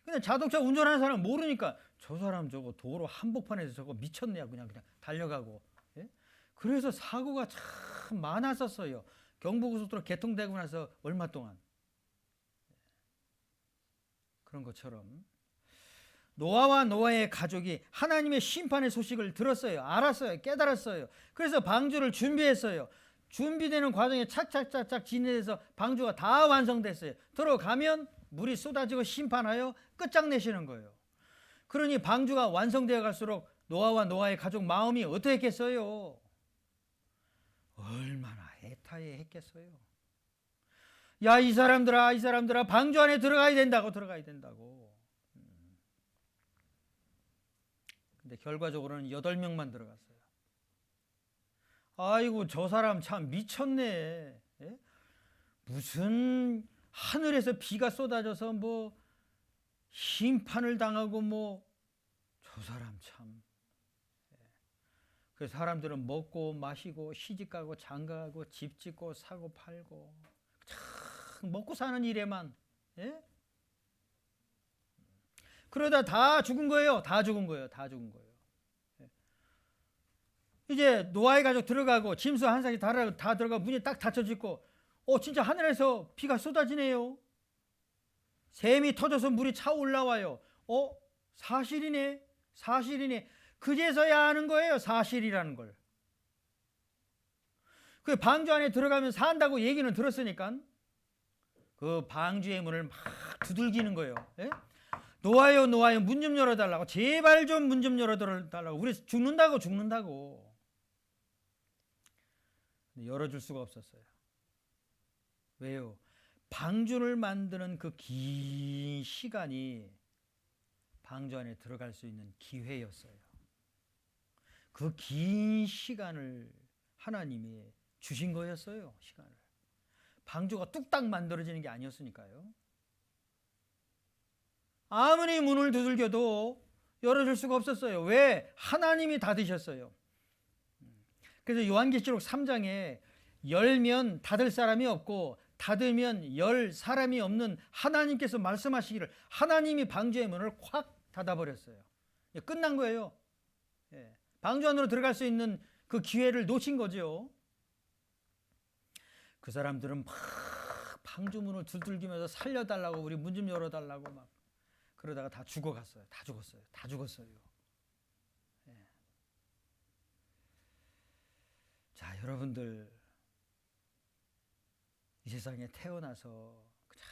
근데 자동차 운전하는 사람은 모르니까 저 사람 저거 도로 한복판에서 저거 미쳤네요. 그냥 달려가고. 예? 그래서 사고가 참 많았었어요. 경부고속도로 개통되고 나서 얼마 동안. 그런 것처럼 노아와 노아의 가족이 하나님의 심판의 소식을 들었어요. 알았어요. 깨달았어요. 그래서 방주를 준비했어요. 준비되는 과정에 착착착착 진행해서 방주가 다 완성됐어요. 들어가면 물이 쏟아지고 심판하여 끝장내시는 거예요. 그러니 방주가 완성되어 갈수록 노아와 노아의 가족 마음이 어떠했겠어요? 얼마나 애타해했겠어요. 야, 이 사람들아 방주 안에 들어가야 된다고. 근데 결과적으로는 8명만 들어갔어요. 아이고, 저 사람 참 미쳤네. 예? 무슨 하늘에서 비가 쏟아져서 뭐 심판을 당하고 뭐 저 사람 참. 그 사람들은 먹고 마시고 시집가고 장가가고 집 짓고 사고 팔고 참 먹고 사는 일에만, 예? 그러다 다 죽은 거예요. 예. 이제 노아의 가족 들어가고 짐승 한 쌍이 다 들어가 문이 딱 닫혀지고, 진짜 하늘에서 비가 쏟아지네요. 샘이 터져서 물이 차 올라와요. 사실이네. 그제서야 아는 거예요. 사실이라는 걸. 그 방주 안에 들어가면 산다고 얘기는 들었으니까 그 방주의 문을 막 두들기는 거예요. 예? 노아요 문 좀 열어달라고. 제발 좀 문 좀 열어달라고. 우리 죽는다고. 열어줄 수가 없었어요. 왜요? 방주를 만드는 그 긴 시간이 방주 안에 들어갈 수 있는 기회였어요. 그 긴 시간을 하나님이 주신 거였어요. 시간을. 방주가 뚝딱 만들어지는 게 아니었으니까요. 아무리 문을 두들겨도 열어줄 수가 없었어요. 왜? 하나님이 닫으셨어요. 그래서 요한계시록 3장에 열면 닫을 사람이 없고 닫으면 열 사람이 없는 하나님께서 말씀하시기를 하나님이 방주의 문을 확 닫아버렸어요. 끝난 거예요. 방주 안으로 들어갈 수 있는 그 기회를 놓친 거죠. 그 사람들은 막 방주 문을 두들기면서 살려달라고, 우리 문 좀 열어달라고 막 그러다가 다 죽었어요. 자, 여러분들 이 세상에 태어나서 그냥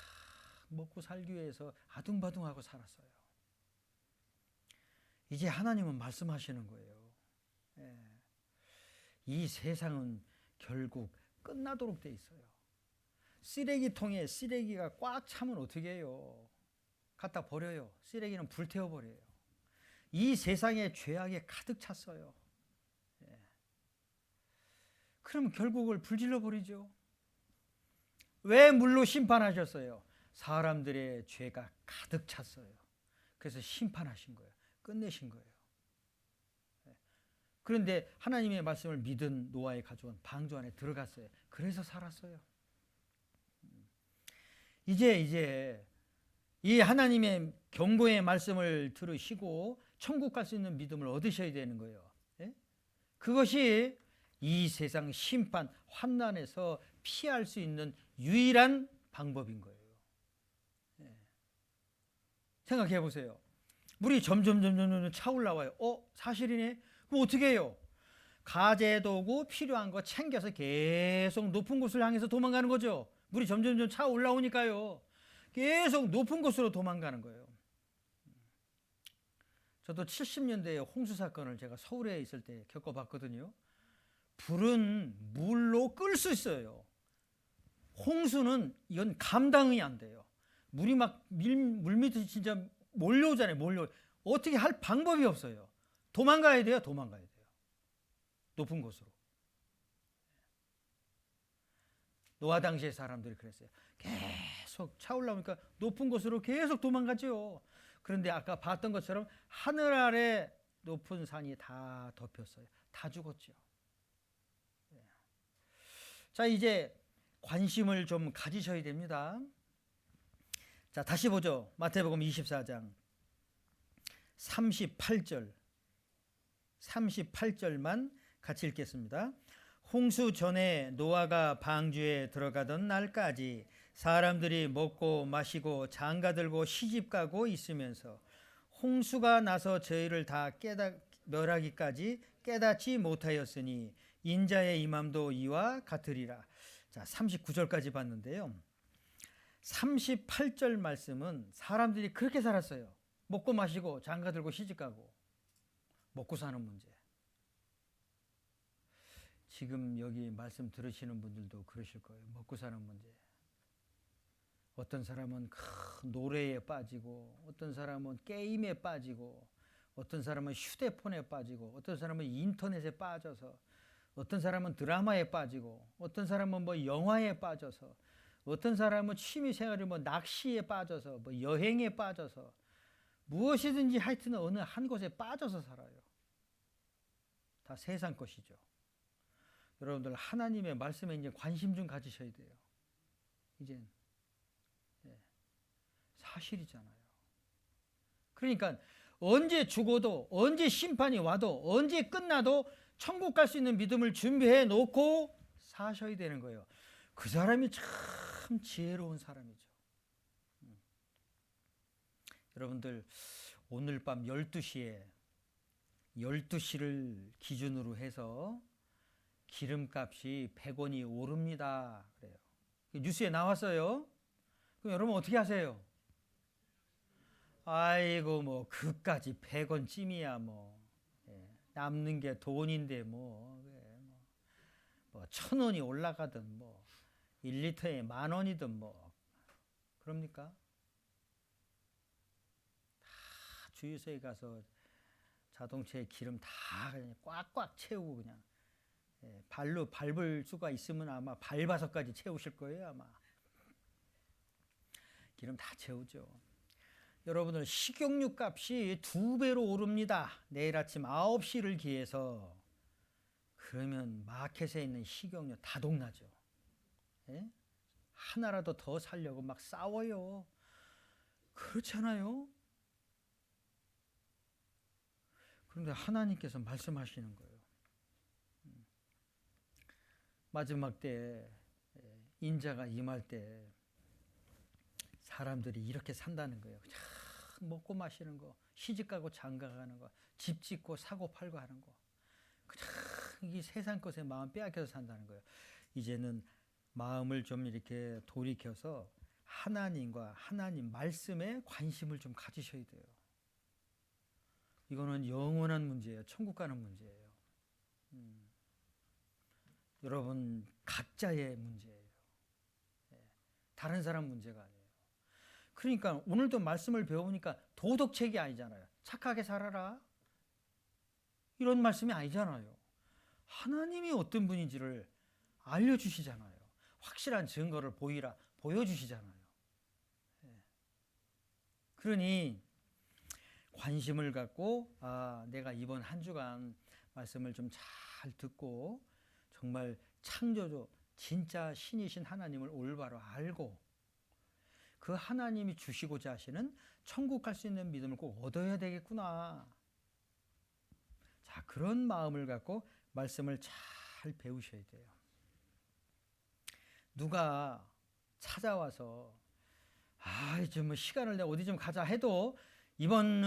먹고 살기 위해서 아둥바둥하고 살았어요. 이제 하나님은 말씀하시는 거예요. 이 세상은 결국 끝나도록 돼 있어요. 쓰레기통에 쓰레기가 꽉 차면 어떻게 해요? 갖다 버려요. 쓰레기는 불태워버려요. 이 세상에 죄악에 가득 찼어요. 그럼 결국 그걸 불질러 버리죠. 왜 물로 심판하셨어요? 사람들의 죄가 가득 찼어요. 그래서 심판하신 거예요. 끝내신 거예요. 그런데 하나님의 말씀을 믿은 노아의 가족은 방주 안에 들어갔어요. 그래서 살았어요. 이제 이 하나님의 경고의 말씀을 들으시고 천국 갈 수 있는 믿음을 얻으셔야 되는 거예요. 그것이 이 세상 심판, 환난에서 피할 수 있는 유일한 방법인 거예요. 생각해 보세요. 물이 점점 차올라와요. 사실이네. 그럼 어떻게 해요? 가재도구 필요한 거 챙겨서 계속 높은 곳을 향해서 도망가는 거죠. 물이 점점 차올라오니까요. 계속 높은 곳으로 도망가는 거예요. 저도 70년대에 홍수 사건을 제가 서울에 있을 때 겪어봤거든요. 불은 물로 끌 수 있어요. 홍수는 이건 감당이 안 돼요. 물이 막 물 밑에 진짜 몰려오잖아요. 어떻게 할 방법이 없어요. 도망가야 돼요. 도망가야 돼요. 높은 곳으로. 노아 당시의 사람들이 그랬어요. 계속 차올라오니까 높은 곳으로 계속 도망가죠. 그런데 아까 봤던 것처럼 하늘 아래 높은 산이 다 덮였어요. 다 죽었죠. 자, 이제 관심을 좀 가지셔야 됩니다. 자, 다시 보죠. 마태복음 24장 38절만 같이 읽겠습니다. 홍수 전에 노아가 방주에 들어가던 날까지 사람들이 먹고 마시고 장가들고 시집가고 있으면서 홍수가 나서 저희를 다 멸하기까지 깨닫지 못하였으니 인자의 임함도 이와 같으리라. 자, 39절까지 봤는데요. 38절 말씀은 사람들이 그렇게 살았어요. 먹고 마시고 장가들고 시집가고 먹고 사는 문제. 지금 여기 말씀 들으시는 분들도 그러실 거예요. 먹고 사는 문제. 어떤 사람은 노래에 빠지고, 어떤 사람은 게임에 빠지고, 어떤 사람은 휴대폰에 빠지고, 어떤 사람은 인터넷에 빠져서, 어떤 사람은 드라마에 빠지고, 어떤 사람은 뭐 영화에 빠져서, 어떤 사람은 취미생활이 뭐 낚시에 빠져서, 뭐 여행에 빠져서, 무엇이든지 하여튼 어느 한 곳에 빠져서 살아요. 다 세상 것이죠. 여러분들 하나님의 말씀에 이제 관심 좀 가지셔야 돼요. 이젠 사실이잖아요. 그러니까 언제 죽어도, 언제 심판이 와도, 언제 끝나도 천국 갈 수 있는 믿음을 준비해 놓고 사셔야 되는 거예요. 그 사람이 참 지혜로운 사람이죠. 여러분들 오늘 밤 12시를 기준으로 해서 기름값이 100원이 오릅니다. 그래요. 뉴스에 나왔어요. 그럼 여러분 어떻게 하세요? 아이고 뭐 그까지 100원 찜이야 뭐. 남는 게 돈인데 뭐 1,000원이 올라가든 뭐 1리터에 10,000원이든 뭐 그럽니까? 다 주유소에 가서 자동차에 기름 다 그냥 꽉꽉 채우고 그냥 발로 밟을 수가 있으면 아마 밟아서까지 채우실 거예요 아마. 기름 다 채우죠. 여러분들 식용유 값이 2배로 오릅니다. 내일 아침 9시를 기해서. 그러면 마켓에 있는 식용유 다 동나죠. 하나라도 더 살려고 막 싸워요. 그렇잖아요. 그런데 하나님께서 말씀하시는 거예요. 마지막 때 인자가 임할 때 사람들이 이렇게 산다는 거예요. 먹고 마시는 거, 시집가고 장가가는 거, 집 짓고 사고 팔고 하는 거. 이 세상 것에 마음 빼앗겨서 산다는 거예요. 이제는 마음을 좀 이렇게 돌이켜서 하나님과 하나님 말씀에 관심을 좀 가지셔야 돼요. 이거는 영원한 문제예요. 천국 가는 문제예요. 여러분 각자의 문제예요. 다른 사람 문제가 아니에요. 그러니까 오늘도 말씀을 배우니까 도덕책이 아니잖아요. 착하게 살아라. 이런 말씀이 아니잖아요. 하나님이 어떤 분인지를 알려주시잖아요. 확실한 증거를 보여주시잖아요. 그러니 관심을 갖고 내가 이번 한 주간 말씀을 좀 잘 듣고 정말 창조주 진짜 신이신 하나님을 올바로 알고 그 하나님이 주시고자 하시는 천국 갈 수 있는 믿음을 꼭 얻어야 되겠구나. 자, 그런 마음을 갖고 말씀을 잘 배우셔야 돼요. 누가 찾아와서 이제 뭐 시간을 내가 어디 좀 가자 해도 이번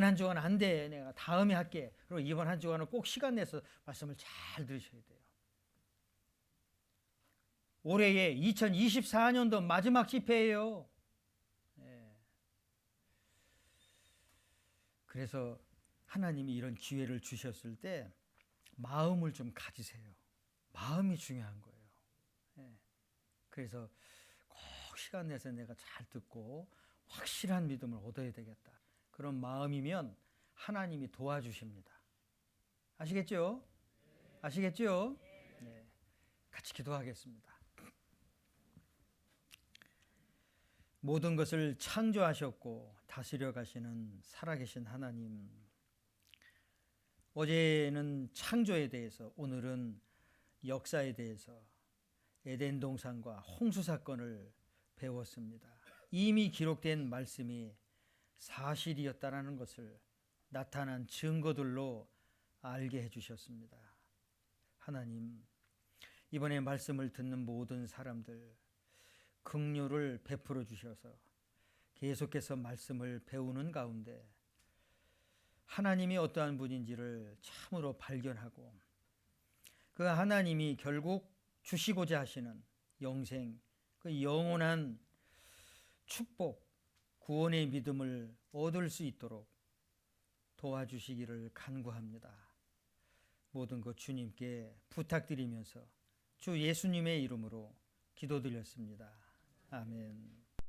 한 주간은 안 돼. 내가 다음에 할게. 그리고 이번 한 주간은 꼭 시간 내서 말씀을 잘 들으셔야 돼요. 올해의 2024년도 마지막 집회예요. 그래서 하나님이 이런 기회를 주셨을 때 마음을 좀 가지세요. 마음이 중요한 거예요. 예. 그래서 꼭 시간 내서 내가 잘 듣고 확실한 믿음을 얻어야 되겠다. 그런 마음이면 하나님이 도와주십니다. 아시겠죠? 아시겠죠? 네. 같이 기도하겠습니다. 모든 것을 창조하셨고 다스려 가시는 살아계신 하나님, 어제는 창조에 대해서, 오늘은 역사에 대해서 에덴 동산과 홍수 사건을 배웠습니다. 이미 기록된 말씀이 사실이었다라는 것을 나타난 증거들로 알게 해주셨습니다. 하나님, 이번에 말씀을 듣는 모든 사람들 긍휼을 베풀어 주셔서 계속해서 말씀을 배우는 가운데 하나님이 어떠한 분인지를 참으로 발견하고 그 하나님이 결국 주시고자 하시는 영생, 그 영원한 축복, 구원의 믿음을 얻을 수 있도록 도와주시기를 간구합니다. 모든 것 주님께 부탁드리면서 주 예수님의 이름으로 기도드렸습니다. 아멘.